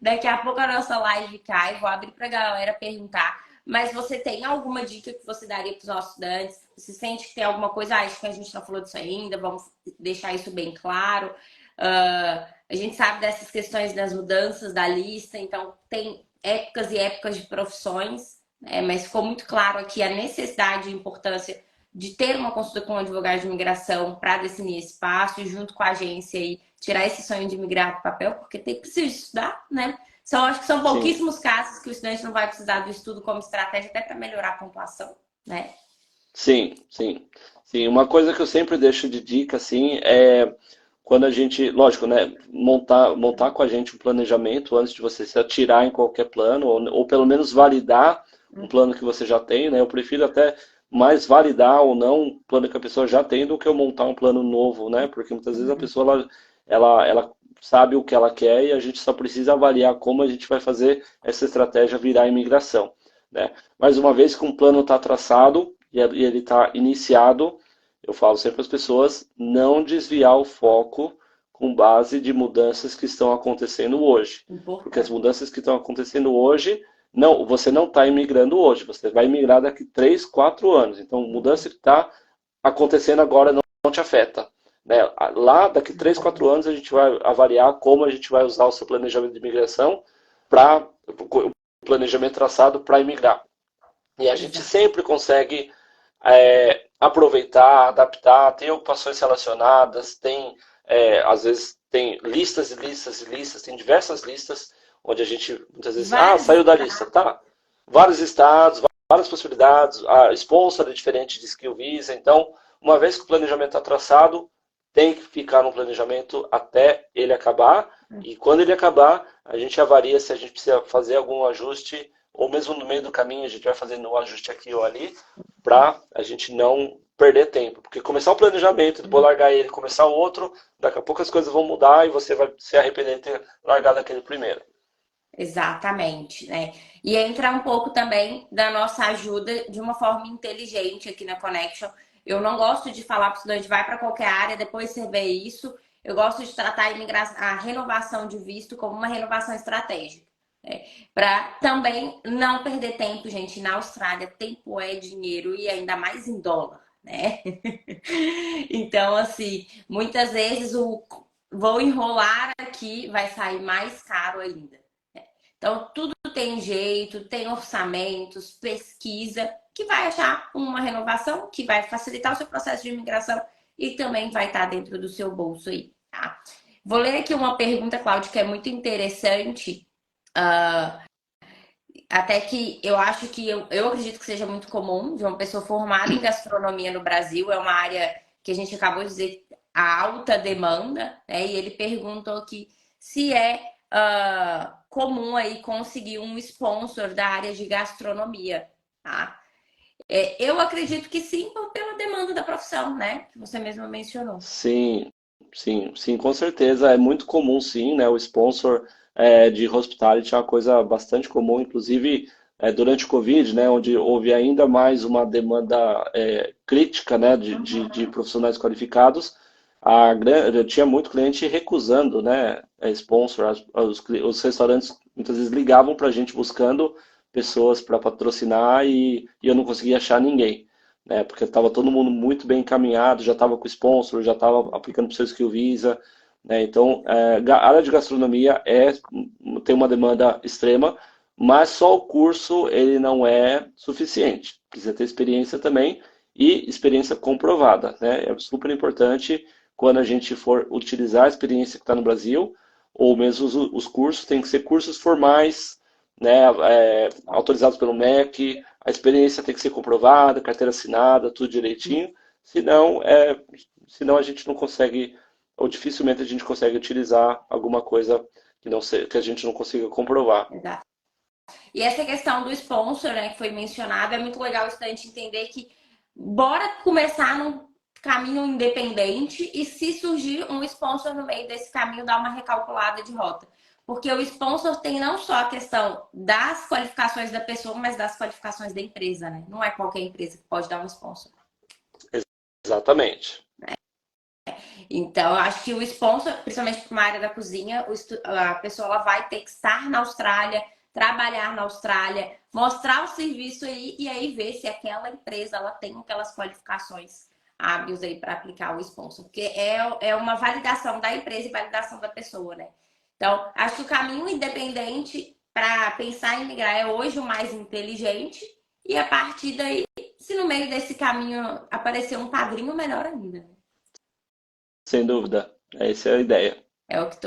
Daqui a pouco a nossa live cai, vou abrir para a galera perguntar. Mas você tem alguma dica que você daria para os nossos estudantes? Você sente que tem alguma coisa? Acho que a gente não falou disso ainda, vamos deixar isso bem claro. A gente sabe dessas questões das mudanças da lista, então tem épocas e épocas de profissões, né? Mas ficou muito claro aqui a necessidade e importância de ter uma consulta com um advogado de imigração para definir esse passo e junto com a agência e tirar esse sonho de migrar do papel, porque tem precisa estudar, né? Acho que são Sim. pouquíssimos casos que o estudante não vai precisar do estudo como estratégia até para melhorar a pontuação, né? Sim, sim. Sim, uma coisa que eu sempre deixo de dica, assim, é quando a gente, lógico, né, montar com a gente um planejamento antes de você se atirar em qualquer plano, ou pelo menos validar um plano que você já tem, né? Eu prefiro até mais validar ou não um plano que a pessoa já tem do que eu montar um plano novo, né? Porque muitas vezes a pessoa, ela sabe o que ela quer e a gente só precisa avaliar como a gente vai fazer essa estratégia virar imigração, né? Mas uma vez que um plano está traçado e ele está iniciado, eu falo sempre às pessoas não desviar o foco com base de mudanças que estão acontecendo hoje. Porque as Importante. mudanças que estão acontecendo hoje, não, você não está imigrando hoje, você vai imigrar daqui 3, 4 anos. Então, mudança que está acontecendo agora não te afeta. Né? Lá, daqui 3, 4 anos, a gente vai avaliar como a gente vai usar o seu planejamento de imigração para o planejamento traçado para imigrar. E a gente Exato. sempre consegue aproveitar, adaptar, tem ocupações relacionadas, tem, às vezes, tem listas e listas e listas, tem diversas listas, onde a gente, muitas vezes, Vários saiu da lista, tá? Vários estados, várias possibilidades, a sponsor é diferente de skill visa, então, uma vez que o planejamento está traçado, tem que ficar no planejamento até ele acabar, e quando ele acabar, a gente avalia se a gente precisa fazer algum ajuste, ou mesmo no meio do caminho a gente vai fazendo um ajuste aqui ou ali, para a gente não perder tempo. Porque começar um planejamento, depois largar ele, começar o outro, daqui a pouco as coisas vão mudar e você vai se arrepender de ter largado aquele primeiro. Exatamente, né? E entra um pouco também da nossa ajuda de uma forma inteligente aqui na Connection. Eu não gosto de falar para o estudante, vai para qualquer área, depois você vê isso. Eu gosto de tratar a renovação de visto como uma renovação estratégica. Né? Para também não perder tempo, gente. Na Austrália, tempo é dinheiro e ainda mais em dólar, né? Então, assim, muitas vezes o vou enrolar aqui vai sair mais caro ainda. Então, tudo tem jeito, tem orçamentos, pesquisa, que vai achar uma renovação que vai facilitar o seu processo de imigração e também vai estar dentro do seu bolso aí, tá? Vou ler aqui uma pergunta, Cláudia, que é muito interessante. Até que eu acho que eu acredito que seja muito comum de uma pessoa formada em gastronomia no Brasil. É uma área que a gente acabou de dizer a alta demanda, né? E ele perguntou aqui se é comum aí conseguir um sponsor da área de gastronomia, tá? Eu acredito que sim, pela demanda da profissão, né? Que você mesma mencionou. Sim, sim, sim, com certeza. É muito comum, sim, né? O sponsor de hospitality é uma coisa bastante comum, inclusive durante o Covid, né? Onde houve ainda mais uma demanda crítica, né? De profissionais qualificados. Eu tinha muito cliente recusando, né? Sponsor. Os restaurantes muitas vezes ligavam para a gente buscando pessoas para patrocinar e eu não conseguia achar ninguém, né? Porque estava todo mundo muito bem encaminhado, já estava com sponsor, já estava aplicando para o seu Skill Visa, né? Então, a área de gastronomia tem uma demanda extrema, mas só o curso ele não é suficiente. Precisa ter experiência também e experiência comprovada, né? É super importante quando a gente for utilizar a experiência que está no Brasil, ou mesmo os cursos, tem que ser cursos formais, né? Autorizados pelo MEC, a experiência tem que ser comprovada, carteira assinada, tudo direitinho, senão, senão a gente não consegue, ou dificilmente a gente consegue utilizar alguma coisa que a gente não consiga comprovar. Exato. E essa questão do sponsor, né, que foi mencionado, é muito legal o estudante entender que bora começar num caminho independente e se surgir um sponsor no meio desse caminho, dar uma recalculada de rota. Porque o sponsor tem não só a questão das qualificações da pessoa, mas das qualificações da empresa, né? Não é qualquer empresa que pode dar um sponsor. Exatamente. Então, eu acho que o sponsor, principalmente para uma área da cozinha, a pessoa ela vai ter que estar na Austrália, trabalhar na Austrália, mostrar o serviço aí e aí ver se aquela empresa ela tem aquelas qualificações hábeis aí para aplicar o sponsor, porque é uma validação da empresa e validação da pessoa, né? Então, acho que o caminho independente para pensar em migrar é hoje o mais inteligente e a partir daí, se no meio desse caminho aparecer um padrinho, melhor ainda, né? Sem dúvida. Essa é a ideia. É o que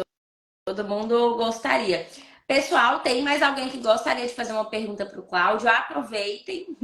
todo mundo gostaria. Pessoal, tem mais alguém que gostaria de fazer uma pergunta para o Cláudio? Aproveitem,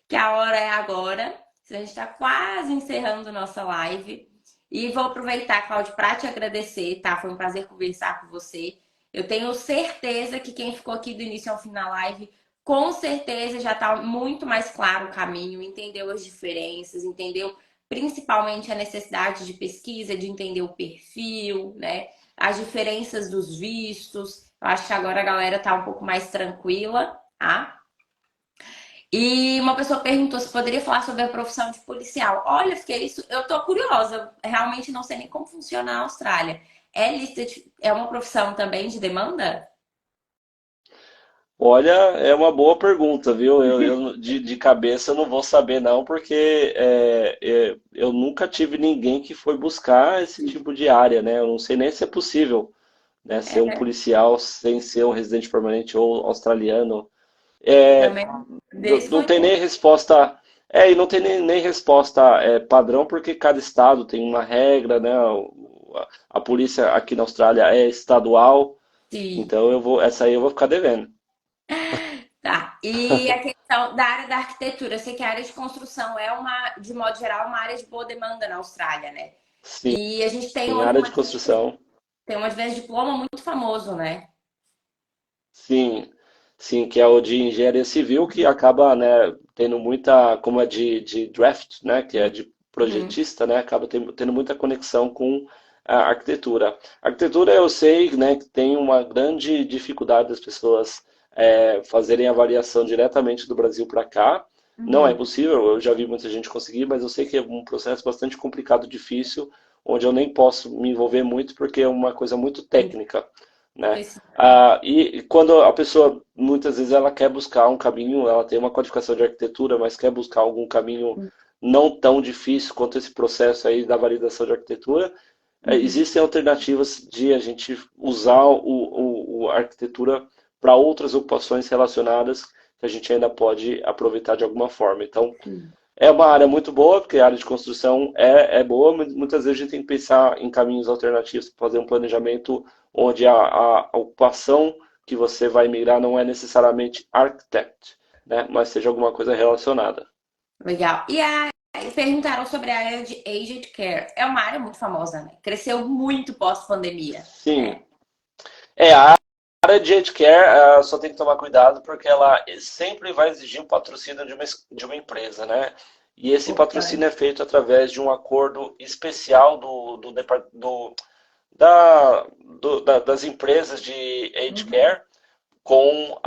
que a hora é agora. A gente está quase encerrando nossa live. E vou aproveitar, Cláudio, para te agradecer, tá? Foi um prazer conversar com você. Eu tenho certeza que quem ficou aqui do início ao fim da live, com certeza já está muito mais claro o caminho, entendeu as diferenças, entendeu principalmente a necessidade de pesquisa, de entender o perfil, né? As diferenças dos vistos. Eu acho que agora a galera tá um pouco mais tranquila, tá? E uma pessoa perguntou se poderia falar sobre a profissão de policial. Olha, fiquei isso, eu tô curiosa. Realmente não sei nem como funciona na Austrália. É uma profissão também de demanda? Olha, é uma boa pergunta, viu? De cabeça eu não vou saber não, porque eu nunca tive ninguém que foi buscar esse tipo de área, né? Eu não sei nem se é possível, né, ser um É, policial sem ser um residente permanente ou australiano. É, também não tem nem desconheço. resposta, e não tem nem resposta padrão, porque cada estado tem uma regra, né? A polícia aqui na Austrália é estadual, Sim. então essa aí eu vou ficar devendo. Tá. E a questão da área da arquitetura. Eu sei que a área de construção é de modo geral, uma área de boa demanda na Austrália, né? Sim, E a gente tem em hoje área de construção. tem um advés diploma muito famoso, né? Sim, sim, que é o de engenharia civil, que acaba, né, tendo muita, como é de draft, né, que é de Uhum. projetista, né, acaba tendo muita conexão com a arquitetura. A arquitetura eu sei, né, que tem uma grande dificuldade das pessoas fazerem a variação diretamente do Brasil para cá. Não é Uhum. impossível, eu já vi muita gente conseguir, mas eu sei que é um processo bastante complicado, difícil, onde eu nem posso me envolver muito porque é uma coisa muito técnica, né? E quando a pessoa, muitas vezes, ela quer buscar um caminho, ela tem uma qualificação de arquitetura, mas quer buscar algum caminho não tão difícil quanto esse processo aí da validação de arquitetura, Uhum. existem alternativas de a gente usar a arquitetura para outras ocupações relacionadas que a gente ainda pode aproveitar de alguma forma. Então, é uma área muito boa, porque a área de construção é boa, mas muitas vezes a gente tem que pensar em caminhos alternativos para fazer um planejamento onde a ocupação que você vai migrar não é necessariamente architect, né? Mas seja alguma coisa relacionada. Legal. E perguntaram sobre a área de aged care. É uma área muito famosa, né? Cresceu muito pós-pandemia, Sim, né? a área de healthcare só tem que tomar cuidado porque ela sempre vai exigir o patrocínio de uma empresa, né? E esse patrocínio é Importante. feito através de um acordo especial das empresas de aged Uhum. care com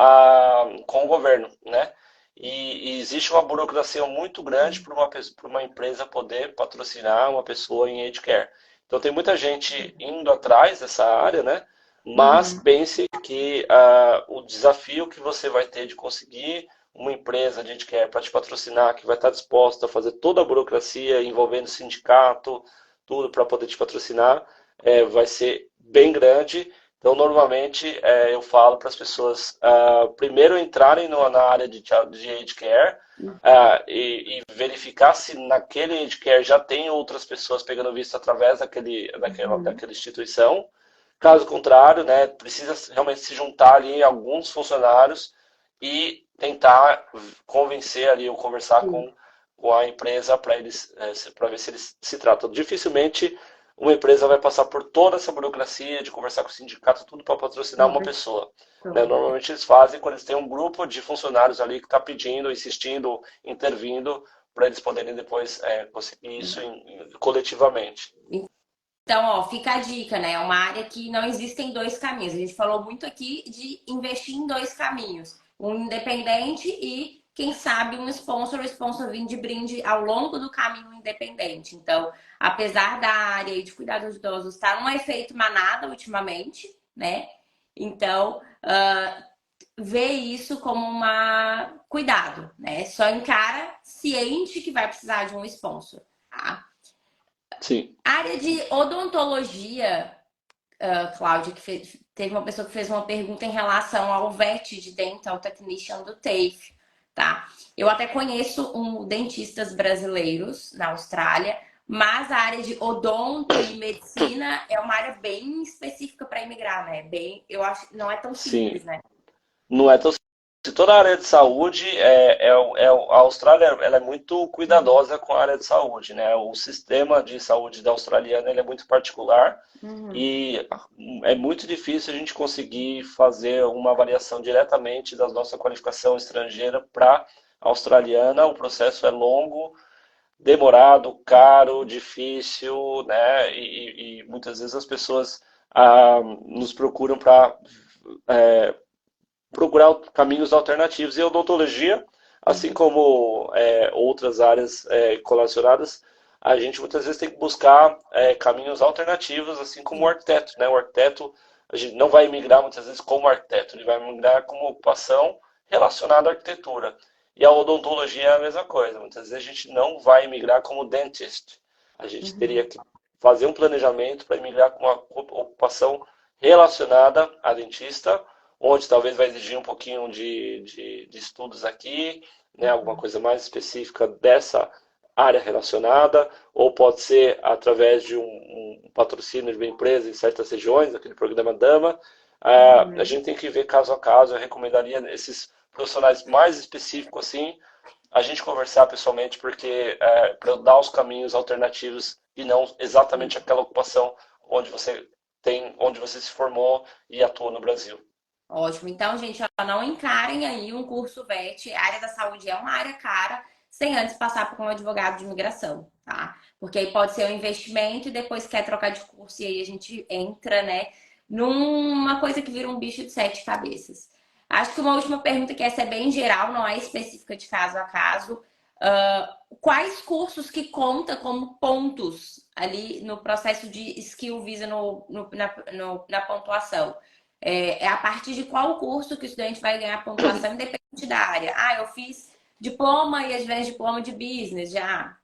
o governo, né? E existe uma burocracia muito grande para uma empresa poder patrocinar uma pessoa em aged care. Então tem muita gente indo atrás dessa área, né? Mas Uhum. pense que o desafio que você vai ter de conseguir uma empresa de aged care para te patrocinar, que vai estar disposta a fazer toda a burocracia envolvendo sindicato, tudo para poder te patrocinar, vai ser bem grande. Então, normalmente, eu falo para as pessoas primeiro entrarem na área de aged care e verificar se naquele aged care já tem outras pessoas pegando visto através Uhum. daquela instituição. Caso contrário, né, precisa realmente se juntar ali alguns funcionários e tentar convencer ali ou conversar Sim. com a empresa para eles para ver se eles se tratam. Dificilmente uma empresa vai passar por toda essa burocracia de conversar com o sindicato, tudo para patrocinar Uma uma pessoa. Né? pessoa. Normalmente eles fazem quando eles têm um grupo de funcionários ali que está pedindo, insistindo, intervindo, para eles poderem depois conseguir isso coletivamente. Então, ó, fica a dica, né? É uma área que não existem dois caminhos. A gente falou muito aqui de investir em dois caminhos: um independente e, quem sabe, um sponsor, o sponsor vir de brinde ao longo do caminho independente. Então, apesar da área de cuidar dos idosos estar um efeito manada ultimamente, né? Então, vê isso como uma cuidado, né? Só encara ciente que vai precisar de um sponsor, tá? Sim, Área de odontologia, Cláudia, teve uma pessoa que fez uma pergunta em relação ao VET de Dental Technician do TAFE, tá? Eu até conheço dentistas brasileiros na Austrália, mas a área de odonto e medicina é uma área bem específica para imigrar, né? Bem, eu acho que não é tão sim. simples, né? Não é tão. Se toda a área de saúde, a Austrália ela é muito cuidadosa com a área de saúde, né? O sistema de saúde da australiana ele é muito particular Uhum. e é muito difícil a gente conseguir fazer uma avaliação diretamente da nossa qualificação estrangeira para a australiana. O processo é longo, demorado, caro, difícil, né? E muitas vezes as pessoas nos procuram para procurar caminhos alternativos. E a odontologia, assim como outras áreas correlacionadas, a gente muitas vezes tem que buscar caminhos alternativos, assim como o Sim. arquiteto. Né? O arquiteto, a gente não vai migrar muitas vezes como arquiteto, ele vai migrar como ocupação relacionada à arquitetura. E a odontologia é a mesma coisa. Muitas vezes a gente não vai migrar como dentist. A gente teria Uhum. que fazer um planejamento para migrar com uma ocupação relacionada a dentista, onde talvez vai exigir um pouquinho de estudos aqui, né, alguma Uhum. coisa mais específica dessa área relacionada, ou pode ser através de um patrocínio de uma empresa em certas regiões, aquele programa Dama. A Uhum. gente tem que ver caso a caso. Eu recomendaria esses profissionais mais específicos assim, a gente conversar pessoalmente, porque para dar os caminhos alternativos e não exatamente aquela ocupação onde você se formou e atua no Brasil. Ótimo. Então, gente, ó, não encarem aí um curso VET. A área da saúde é uma área cara, sem antes passar por um advogado de imigração, tá? Porque aí pode ser um investimento e depois quer trocar de curso e aí a gente entra, né, numa coisa que vira um bicho de sete cabeças. Acho que uma última pergunta, que essa é bem geral, não é específica de caso a caso. Quais cursos que conta como pontos ali no processo de skill visa na pontuação? É a partir de qual curso que o estudante vai ganhar pontuação, independente da área. Ah, eu fiz diploma e às vezes diploma de business já.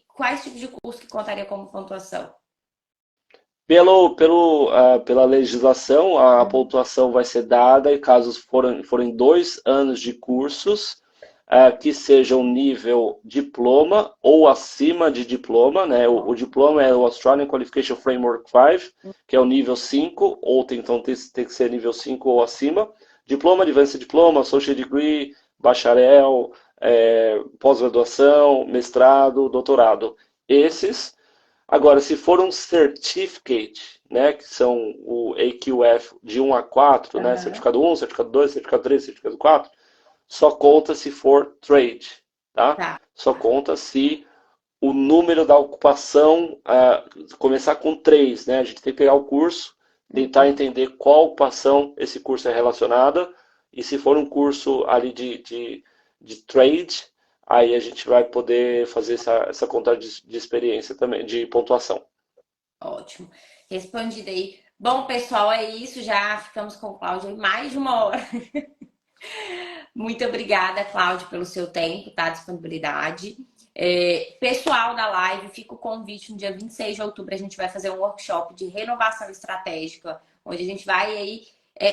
Quais tipos de curso que contaria como pontuação? Pela legislação, a pontuação vai ser dada e caso forem 2 anos de cursos, que sejam nível diploma ou acima de diploma, né? O diploma é o Australian Qualification Framework 5, que é o nível 5, ou então tem que ser nível 5 ou acima. Diploma, Advanced Diploma, Associate Degree, bacharel, pós-graduação, mestrado, doutorado. Esses. Agora, se for um certificate, né, que são o AQF de 1 a 4, né, certificado 1, certificado 2, certificado 3, certificado 4, só conta se for trade, tá? Tá. Só conta se o número da ocupação começar com 3, né? A gente tem que pegar o curso, tentar entender qual ocupação esse curso é relacionada, e se for um curso ali de trade, aí a gente vai poder fazer essa conta de experiência também, de pontuação. Ótimo. Respondido aí. Bom, pessoal, é isso. Já ficamos com o Cláudio em mais de uma hora. Muito obrigada, Cláudio, pelo seu tempo, tá? Disponibilidade. Pessoal da live, fica o convite no dia 26 de outubro. A gente vai fazer um workshop de renovação estratégica, onde a gente vai aí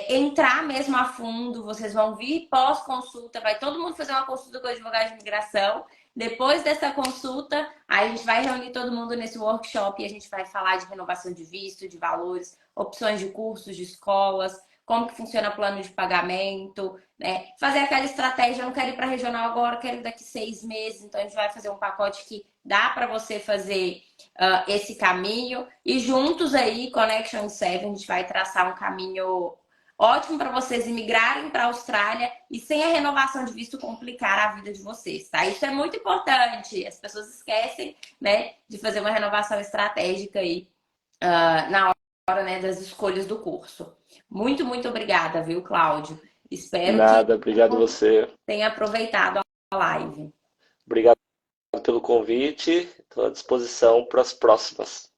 entrar mesmo a fundo. Vocês vão vir pós-consulta, vai todo mundo fazer uma consulta com o advogado de imigração. Depois dessa consulta, aí a gente vai reunir todo mundo nesse workshop e a gente vai falar de renovação de visto, de valores, opções de cursos, de escolas, como que funciona o plano de pagamento, né? Fazer aquela estratégia, eu não quero ir para regional agora, quero ir daqui 6 meses, então a gente vai fazer um pacote que dá para você fazer esse caminho e juntos aí, Connection 7, a gente vai traçar um caminho ótimo para vocês imigrarem para a Austrália e sem a renovação de visto complicar a vida de vocês, tá? Isso é muito importante. As pessoas esquecem, né, de fazer uma renovação estratégica aí na hora, né, das escolhas do curso. Muito, muito obrigada, viu, Cláudio? Espero que Nada, obrigado você. tenha aproveitado a live. Obrigado pelo convite, estou à disposição para as próximas.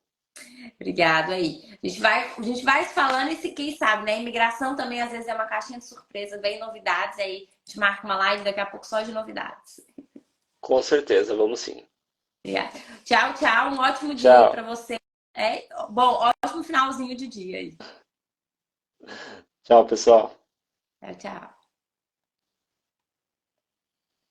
Obrigado aí. A gente vai se falando e quem sabe, né? Imigração também às vezes é uma caixinha de surpresa, vem novidades aí. A gente marca uma live daqui a pouco só de novidades. Com certeza, vamos sim. Obrigada. Tchau, tchau. Um ótimo dia aí Tchau. para você. Bom, ótimo finalzinho de dia aí. Tchau, pessoal. Tchau, tchau.